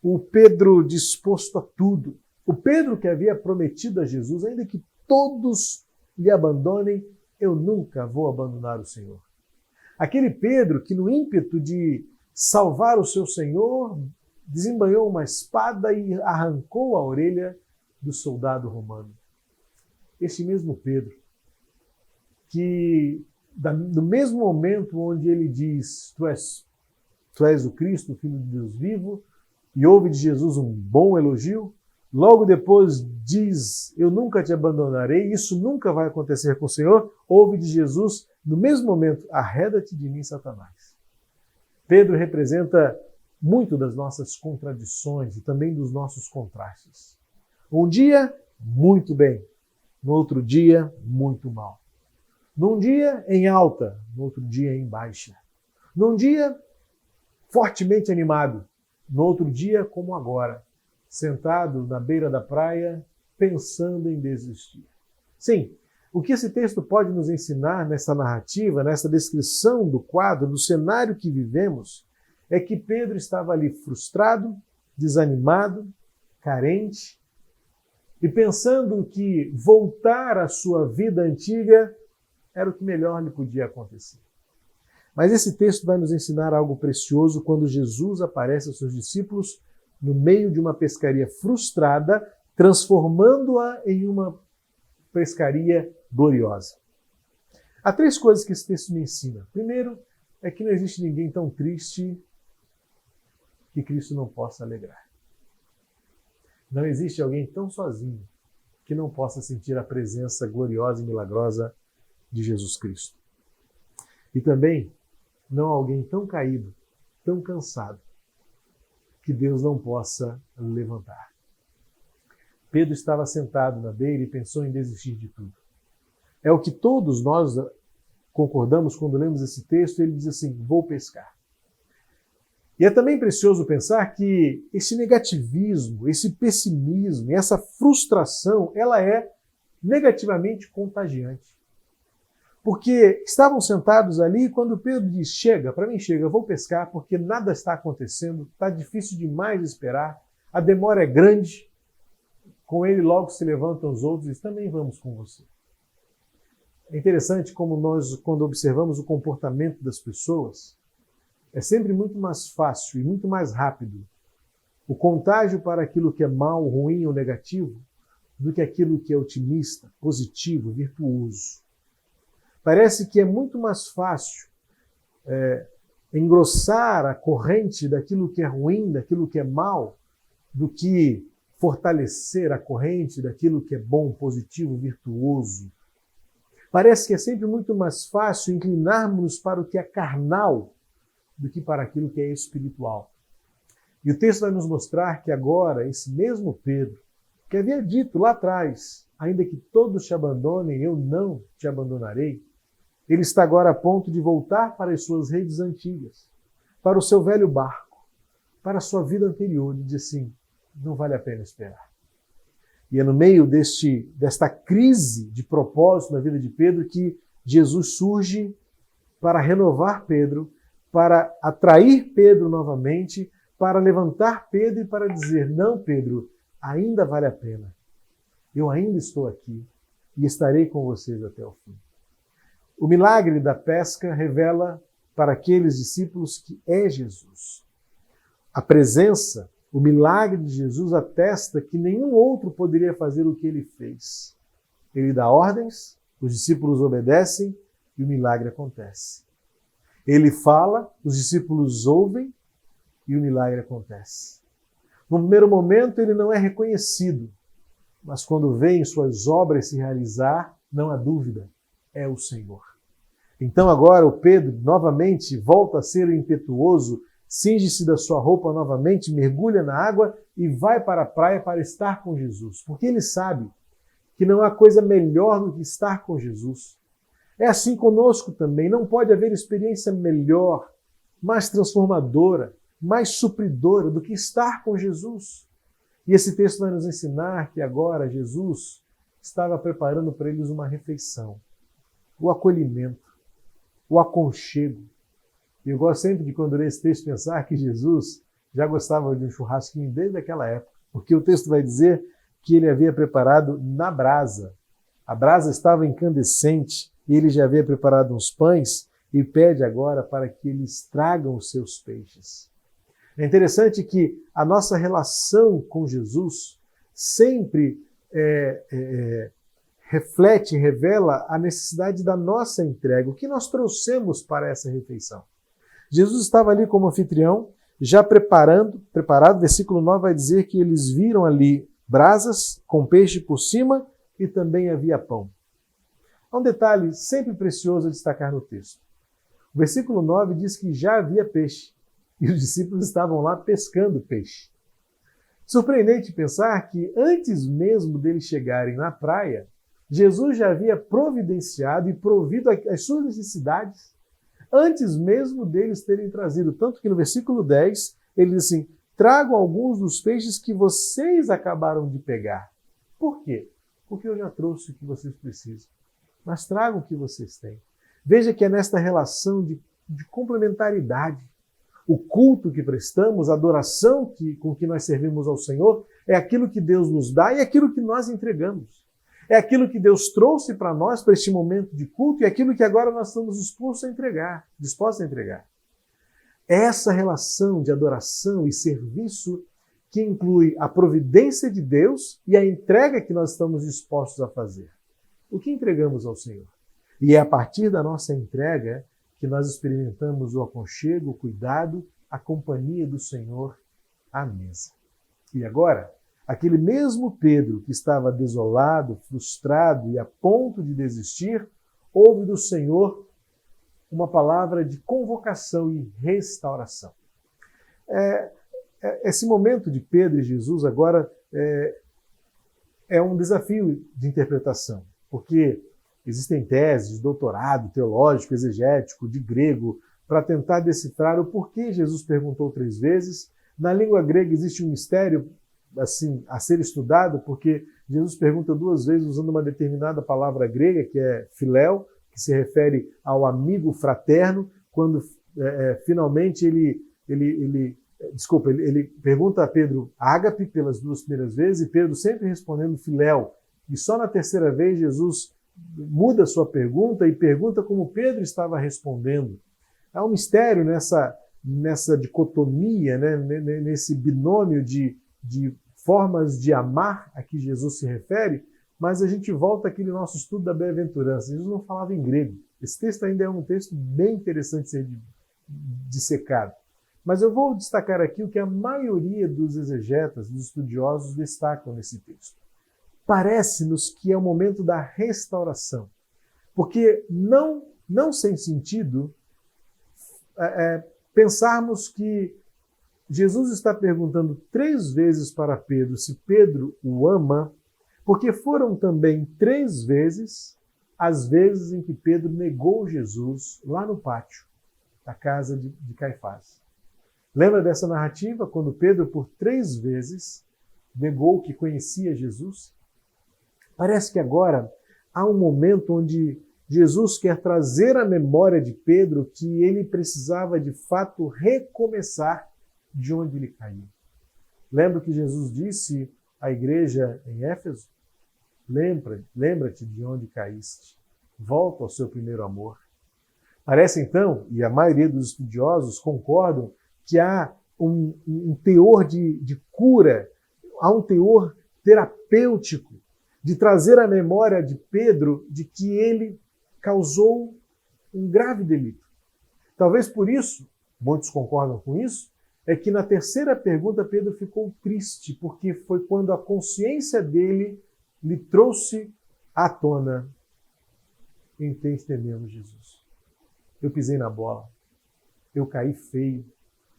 o Pedro disposto a tudo, o Pedro que havia prometido a Jesus: ainda que todos lhe abandonem, eu nunca vou abandonar o Senhor. Aquele Pedro que, no ímpeto de salvar o seu Senhor, desembanhou uma espada e arrancou a orelha do soldado romano. Este mesmo Pedro, que no mesmo momento onde ele diz: tu és Tu és o Cristo, o Filho de Deus vivo, e ouve de Jesus um bom elogio. Logo depois diz, eu nunca te abandonarei, isso nunca vai acontecer com o Senhor. Ouve de Jesus, no mesmo momento, arreda-te de mim, Satanás. Pedro representa muito das nossas contradições e também dos nossos contrastes. Um dia, muito bem. No outro dia, muito mal. Num dia, em alta. No outro dia, em baixa. Num dia, fortemente animado. No outro dia, como agora, sentado na beira da praia, pensando em desistir. Sim, o que esse texto pode nos ensinar nessa narrativa, nessa descrição do quadro, do cenário que vivemos, é que Pedro estava ali frustrado, desanimado, carente, e pensando que voltar à sua vida antiga era o que melhor lhe podia acontecer. Mas esse texto vai nos ensinar algo precioso quando Jesus aparece aos seus discípulos no meio de uma pescaria frustrada, transformando-a em uma pescaria gloriosa. Há 3 coisas que esse texto me ensina. Primeiro, é que não existe ninguém tão triste que Cristo não possa alegrar. Não existe alguém tão sozinho que não possa sentir a presença gloriosa e milagrosa de Jesus Cristo. E também, não alguém tão caído, tão cansado, que Deus não possa levantar. Pedro estava sentado na beira e pensou em desistir de tudo. É o que todos nós concordamos quando lemos esse texto. Ele diz assim, vou pescar. E é também precioso pensar que esse negativismo, esse pessimismo, essa frustração, ela é negativamente contagiante. Porque estavam sentados ali e quando Pedro diz, chega, para mim chega, eu vou pescar porque nada está acontecendo, está difícil demais de esperar, a demora é grande, com ele logo se levantam os outros e dizem, também vamos com você. É interessante como nós, quando observamos o comportamento das pessoas, é sempre muito mais fácil e muito mais rápido o contágio para aquilo que é mal, ruim ou negativo do que aquilo que é otimista, positivo, virtuoso. Parece que é muito mais fácil engrossar a corrente daquilo que é ruim, daquilo que é mal, do que fortalecer a corrente daquilo que é bom, positivo, virtuoso. Parece que é sempre muito mais fácil inclinarmos para o que é carnal do que para aquilo que é espiritual. E o texto vai nos mostrar que agora esse mesmo Pedro, que havia dito lá atrás, ainda que todos te abandonem, eu não te abandonarei, ele está agora a ponto de voltar para as suas redes antigas, para o seu velho barco, para a sua vida anterior, e dizer assim, não vale a pena esperar. E é no meio desta crise de propósito na vida de Pedro que Jesus surge para renovar Pedro, para atrair Pedro novamente, para levantar Pedro e para dizer, não, Pedro, ainda vale a pena. Eu ainda estou aqui e estarei com vocês até o fim. O milagre da pesca revela para aqueles discípulos que é Jesus. A presença, o milagre de Jesus atesta que nenhum outro poderia fazer o que ele fez. Ele dá ordens, os discípulos obedecem e o milagre acontece. Ele fala, os discípulos ouvem e o milagre acontece. No primeiro momento ele não é reconhecido, mas quando vem suas obras se realizar, não há dúvida, é o Senhor. Então agora o Pedro novamente volta a ser o impetuoso, cinge-se da sua roupa novamente, mergulha na água e vai para a praia para estar com Jesus, porque ele sabe que não há coisa melhor do que estar com Jesus. É assim conosco também, não pode haver experiência melhor, mais transformadora, mais supridora do que estar com Jesus. E esse texto vai nos ensinar que agora Jesus estava preparando para eles uma refeição, o acolhimento, o aconchego. E eu gosto sempre de, quando leio esse texto, pensar que Jesus já gostava de um churrasquinho desde aquela época, porque o texto vai dizer que ele havia preparado na brasa. A brasa estava incandescente e ele já havia preparado uns pães e pede agora para que eles tragam os seus peixes. É interessante que a nossa relação com Jesus sempre reflete, revela a necessidade da nossa entrega, o que nós trouxemos para essa refeição. Jesus estava ali como anfitrião, já preparado, versículo 9 vai dizer que eles viram ali brasas com peixe por cima e também havia pão. Há um detalhe sempre precioso a destacar no texto. O versículo 9 diz que já havia peixe e os discípulos estavam lá pescando peixe. Surpreendente pensar que antes mesmo deles chegarem na praia, Jesus já havia providenciado e provido as suas necessidades antes mesmo deles terem trazido. Tanto que no versículo 10 ele diz assim: tragam alguns dos peixes que vocês acabaram de pegar. Por quê? Porque eu já trouxe o que vocês precisam. Mas tragam o que vocês têm. Veja que é nesta relação de complementaridade. O culto que prestamos, a adoração com que nós servimos ao Senhor, é aquilo que Deus nos dá e aquilo que nós entregamos. É aquilo que Deus trouxe para nós, para este momento de culto, e aquilo que agora nós estamos dispostos a entregar. É essa relação de adoração e serviço que inclui a providência de Deus e a entrega que nós estamos dispostos a fazer. O que entregamos ao Senhor? E é a partir da nossa entrega que nós experimentamos o aconchego, o cuidado, a companhia do Senhor à mesa. E agora, aquele mesmo Pedro que estava desolado, frustrado e a ponto de desistir, ouve do Senhor uma palavra de convocação e restauração. Esse momento de Pedro e Jesus agora é um desafio de interpretação, porque existem teses de doutorado teológico, exegético, de grego, para tentar decifrar o porquê Jesus perguntou 3 vezes. Na língua grega existe um mistério assim a ser estudado, porque Jesus pergunta 2 vezes usando uma determinada palavra grega, que é filéu, que se refere ao amigo fraterno, quando finalmente ele pergunta a Pedro ágape pelas 2 primeiras vezes, e Pedro sempre respondendo filéu. E só na 3ª vez Jesus muda sua pergunta e pergunta como Pedro estava respondendo. Há um mistério nessa dicotomia, né? Nesse binômio de formas de amar a que Jesus se refere, mas a gente volta àquele nosso estudo da bem-aventurança. Jesus não falava em grego. Esse texto ainda é um texto bem interessante de ser dissecado. Mas eu vou destacar aqui o que a maioria dos exegetas, dos estudiosos, destacam nesse texto. Parece-nos que é o momento da restauração, porque não sem sentido pensarmos que Jesus está perguntando 3 vezes para Pedro se Pedro o ama, porque foram também 3 vezes as vezes em que Pedro negou Jesus lá no pátio da casa de Caifás. Lembra dessa narrativa, quando Pedro por 3 vezes negou que conhecia Jesus? Parece que agora há um momento onde Jesus quer trazer à memória de Pedro que ele precisava de fato recomeçar de onde ele caiu. Lembra que Jesus disse à igreja em Éfeso? Lembra-te de onde caíste. Volta ao seu primeiro amor. Parece então, e a maioria dos estudiosos concordam, que há um teor de cura, há um teor terapêutico de trazer à memória de Pedro de que ele causou um grave delito. Talvez por isso, muitos concordam com isso, é que na 3ª pergunta Pedro ficou triste, porque foi quando a consciência dele lhe trouxe à tona: em quem tememos Jesus. Eu pisei na bola, eu caí feio,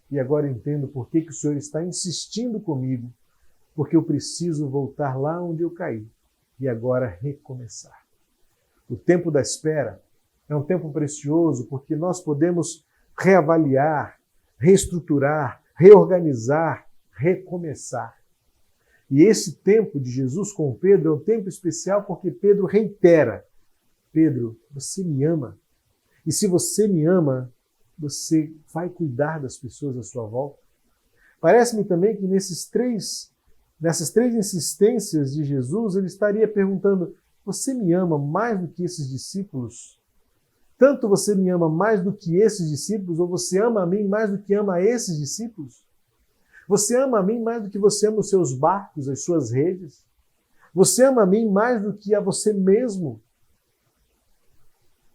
e agora entendo por que o Senhor está insistindo comigo, porque eu preciso voltar lá onde eu caí e agora recomeçar. O tempo da espera é um tempo precioso porque nós podemos reavaliar, reestruturar, reorganizar, recomeçar. E esse tempo de Jesus com Pedro é um tempo especial porque Pedro reitera: Pedro, você me ama. E se você me ama, você vai cuidar das pessoas à sua volta. Parece-me também que nessas três insistências de Jesus, ele estaria perguntando: você me ama mais do que esses discípulos? Tanto você me ama mais do que esses discípulos, ou você ama a mim mais do que ama esses discípulos? Você ama a mim mais do que você ama os seus barcos, as suas redes? Você ama a mim mais do que a você mesmo?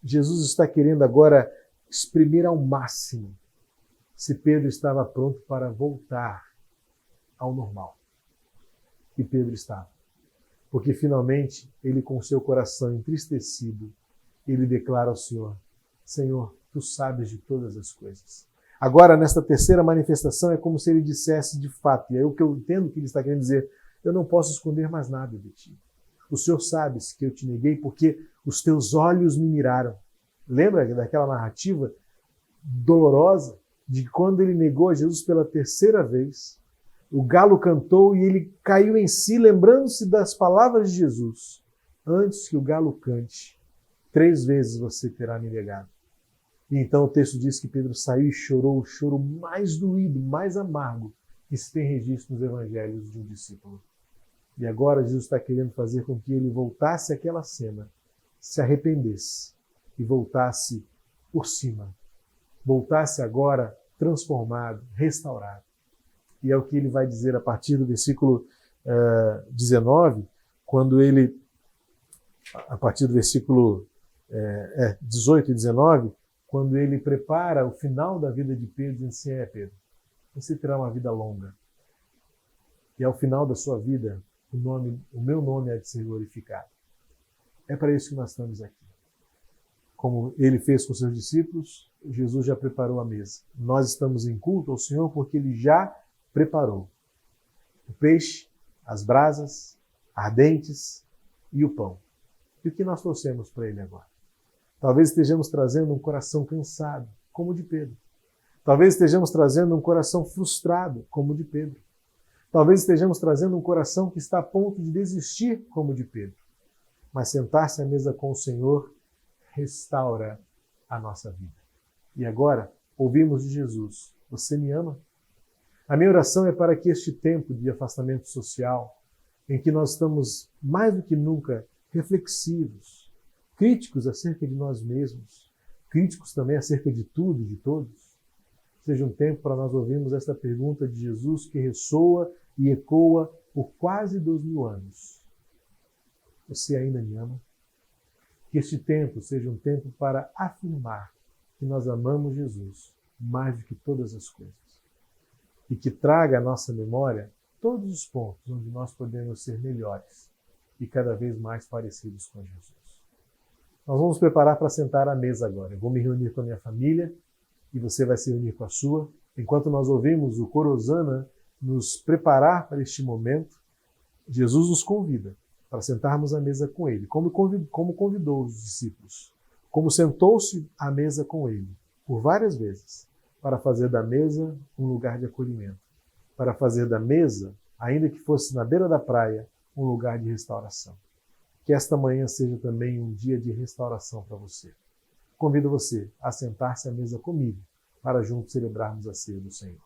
Jesus está querendo agora exprimir ao máximo se Pedro estava pronto para voltar ao normal. E Pedro estava. Porque finalmente ele, com seu coração entristecido, ele declara ao Senhor: Senhor, tu sabes de todas as coisas. Agora, nesta terceira manifestação, é como se ele dissesse de fato, e é o que eu entendo que ele está querendo dizer: eu não posso esconder mais nada de ti. O Senhor sabes que eu te neguei porque os teus olhos me miraram. Lembra daquela narrativa dolorosa de que quando ele negou a Jesus pela terceira vez, o galo cantou e ele caiu em si, lembrando-se das palavras de Jesus: antes que o galo cante, 3 vezes você terá me negado. E então o texto diz que Pedro saiu e chorou o choro mais doído, mais amargo que se tem registro nos evangelhos de um discípulo. E agora Jesus está querendo fazer com que ele voltasse àquela cena, se arrependesse e voltasse por cima. Voltasse agora transformado, restaurado. E é o que ele vai dizer a partir do versículo 19, quando ele, a partir do versículo 18 e 19, quando ele prepara o final da vida de Pedro, dizendo assim: Pedro, você terá uma vida longa. E ao final da sua vida, o meu nome é de ser glorificado. É para isso que nós estamos aqui. Como ele fez com seus discípulos, Jesus já preparou a mesa. Nós estamos em culto ao Senhor porque ele já preparou o peixe, as brasas ardentes e o pão. E o que nós trouxemos para ele agora? Talvez estejamos trazendo um coração cansado, como o de Pedro. Talvez estejamos trazendo um coração frustrado, como o de Pedro. Talvez estejamos trazendo um coração que está a ponto de desistir, como o de Pedro. Mas sentar-se à mesa com o Senhor restaura a nossa vida. E agora, ouvimos de Jesus: você me ama? A minha oração é para que este tempo de afastamento social, em que nós estamos mais do que nunca reflexivos, críticos acerca de nós mesmos, críticos também acerca de tudo e de todos, seja um tempo para nós ouvirmos esta pergunta de Jesus que ressoa e ecoa por quase 2000 anos. Você ainda me ama? Que este tempo seja um tempo para afirmar que nós amamos Jesus mais do que todas as coisas. E que traga à nossa memória todos os pontos onde nós podemos ser melhores e cada vez mais parecidos com Jesus. Nós vamos preparar para sentar à mesa agora. Eu vou me reunir com a minha família e você vai se reunir com a sua. Enquanto nós ouvimos o coro Hosana nos preparar para este momento, Jesus nos convida para sentarmos à mesa com ele, como convidou os discípulos, como sentou-se à mesa com ele por várias vezes, para fazer da mesa um lugar de acolhimento, para fazer da mesa, ainda que fosse na beira da praia, um lugar de restauração. Que esta manhã seja também um dia de restauração para você. Convido você a sentar-se à mesa comigo, para juntos celebrarmos a ceia do Senhor.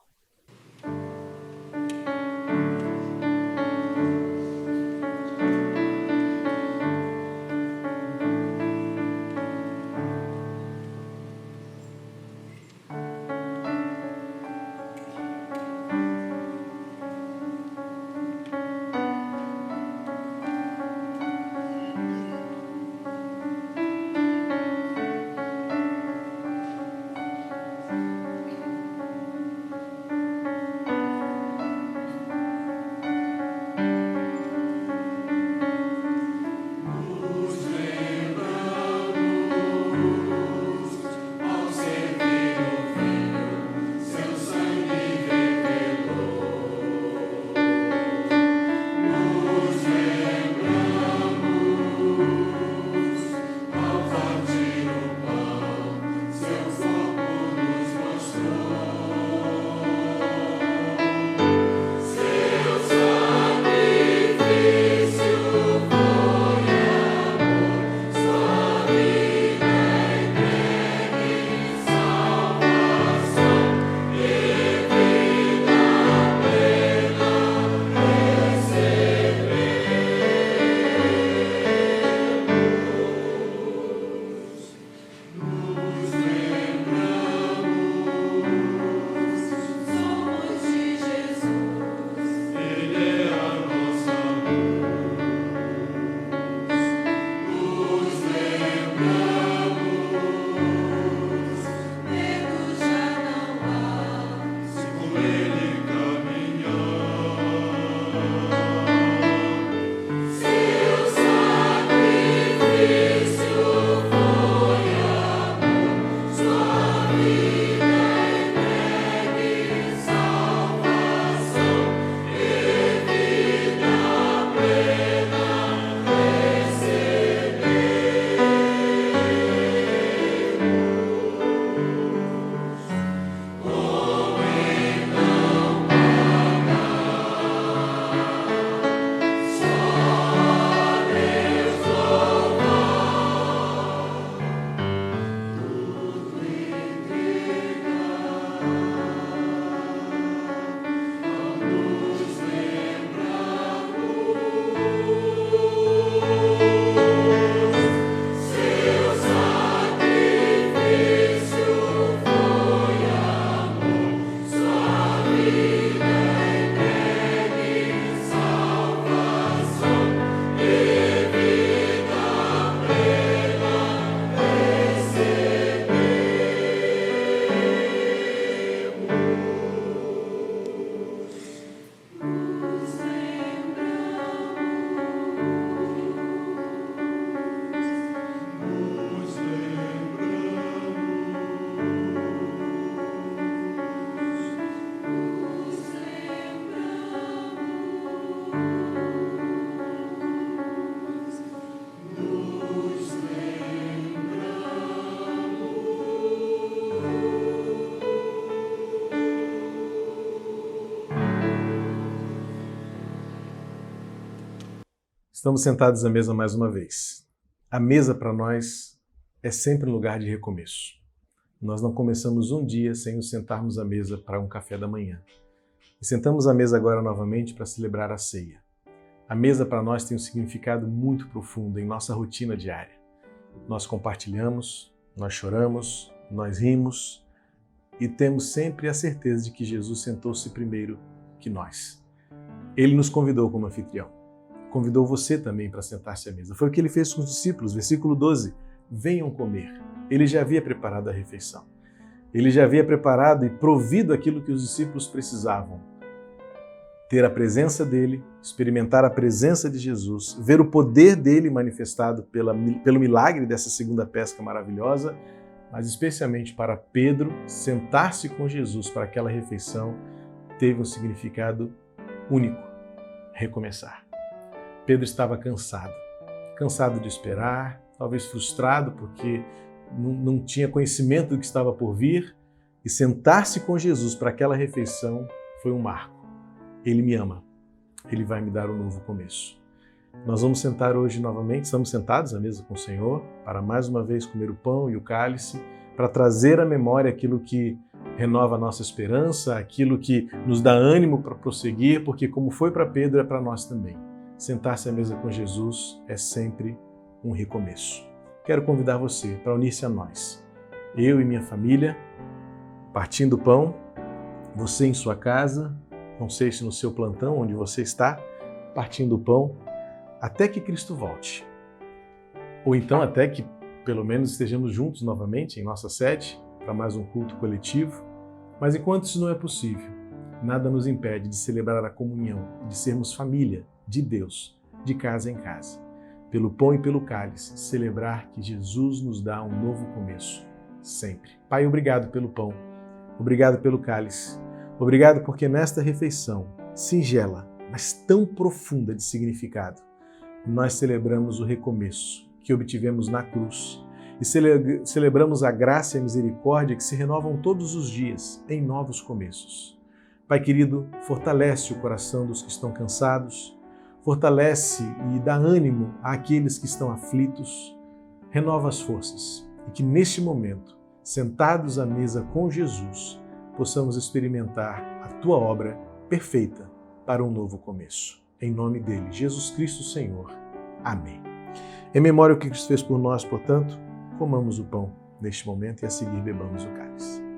Estamos sentados à mesa mais uma vez. A mesa para nós é sempre um lugar de recomeço. Nós não começamos um dia sem nos sentarmos à mesa para um café da manhã. E sentamos à mesa agora novamente para celebrar a ceia. A mesa para nós tem um significado muito profundo em nossa rotina diária. Nós compartilhamos, nós choramos, nós rimos e temos sempre a certeza de que Jesus sentou-se primeiro que nós. Ele nos convidou como anfitrião. Convidou você também para sentar-se à mesa. Foi o que ele fez com os discípulos. Versículo 12. Venham comer. Ele já havia preparado a refeição. Ele já havia preparado e provido aquilo que os discípulos precisavam. Ter a presença dele, experimentar a presença de Jesus, ver o poder dele manifestado pelo milagre dessa segunda pesca maravilhosa, mas especialmente para Pedro, sentar-se com Jesus para aquela refeição teve um significado único: recomeçar. Pedro estava cansado de esperar, talvez frustrado porque não tinha conhecimento do que estava por vir, e sentar-se com Jesus para aquela refeição foi um marco. Ele me ama, Ele vai me dar um novo começo. Nós vamos sentar hoje novamente, estamos sentados à mesa com o Senhor, para mais uma vez comer o pão e o cálice, para trazer à memória aquilo que renova a nossa esperança, aquilo que nos dá ânimo para prosseguir, porque como foi para Pedro, é para nós também. Sentar-se à mesa com Jesus é sempre um recomeço. Quero convidar você para unir-se a nós. Eu e minha família, partindo o pão, você em sua casa, não sei se no seu plantão, onde você está, partindo o pão, até que Cristo volte. Ou então até que, pelo menos, estejamos juntos novamente em nossa sede, para mais um culto coletivo. Mas enquanto isso não é possível, nada nos impede de celebrar a comunhão, de sermos família de Deus, de casa em casa. Pelo pão e pelo cálice, celebrar que Jesus nos dá um novo começo, sempre. Pai, obrigado pelo pão, obrigado pelo cálice. Obrigado porque nesta refeição singela, mas tão profunda de significado, nós celebramos o recomeço que obtivemos na cruz e celebramos a graça e a misericórdia que se renovam todos os dias em novos começos. Pai querido, fortalece o coração dos que estão cansados, fortalece e dá ânimo àqueles que estão aflitos, renova as forças e que neste momento, sentados à mesa com Jesus, possamos experimentar a Tua obra perfeita para um novo começo. Em nome dele, Jesus Cristo, Senhor. Amém. Em memória ao que Cristo fez por nós, portanto, comamos o pão neste momento e a seguir bebamos o cálice.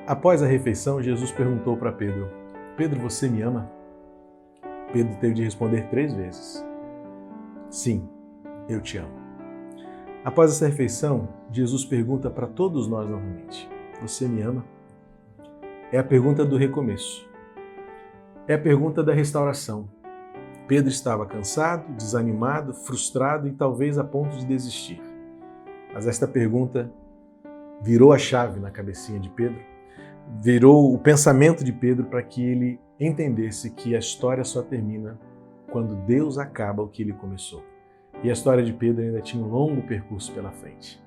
Após a refeição, Jesus perguntou para Pedro: Pedro, você me ama? Pedro teve de responder 3 vezes: sim, eu te amo. Após essa refeição, Jesus pergunta para todos nós novamente: você me ama? É a pergunta do recomeço. É a pergunta da restauração. Pedro estava cansado, desanimado, frustrado e talvez a ponto de desistir. Mas esta pergunta virou a chave na cabecinha de Pedro, virou o pensamento de Pedro para que ele entendesse que a história só termina quando Deus acaba o que ele começou. E a história de Pedro ainda tinha um longo percurso pela frente.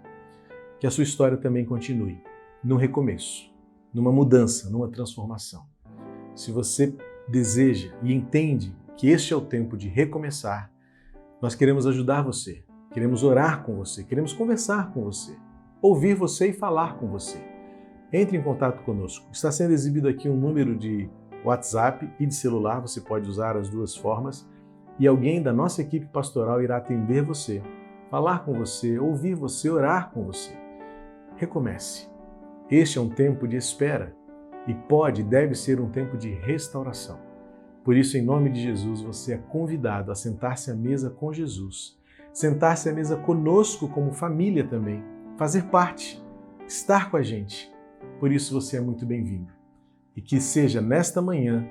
Que a sua história também continue num recomeço, numa mudança, numa transformação. Se você deseja e entende que este é o tempo de recomeçar, nós queremos ajudar você, queremos orar com você, queremos conversar com você, ouvir você e falar com você. Entre em contato conosco. Está sendo exibido aqui um número de WhatsApp e de celular, você pode usar as duas formas, e alguém da nossa equipe pastoral irá atender você, falar com você, ouvir você, orar com você. Recomece. Este é um tempo de espera e pode e deve ser um tempo de restauração. Por isso, em nome de Jesus, você é convidado a sentar-se à mesa com Jesus, sentar-se à mesa conosco como família também, fazer parte, estar com a gente. Por isso você é muito bem-vindo. E que seja nesta manhã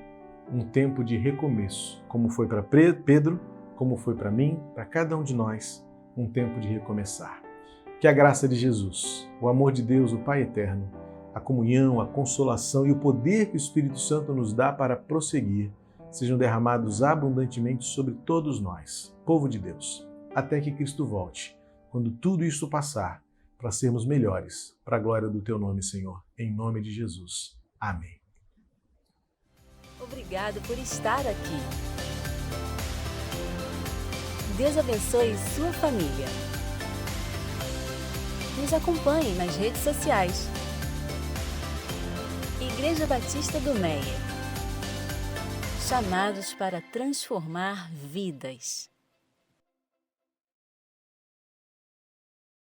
um tempo de recomeço, como foi para Pedro, como foi para mim, para cada um de nós, um tempo de recomeçar. Que a graça de Jesus, o amor de Deus, o Pai eterno, a comunhão, a consolação e o poder que o Espírito Santo nos dá para prosseguir sejam derramados abundantemente sobre todos nós, povo de Deus, até que Cristo volte, quando tudo isso passar, para sermos melhores, para a glória do Teu nome, Senhor, em nome de Jesus. Amém. Obrigado por estar aqui. Deus abençoe sua família. Nos acompanhe nas redes sociais. Igreja Batista do Meia. Chamados para transformar vidas.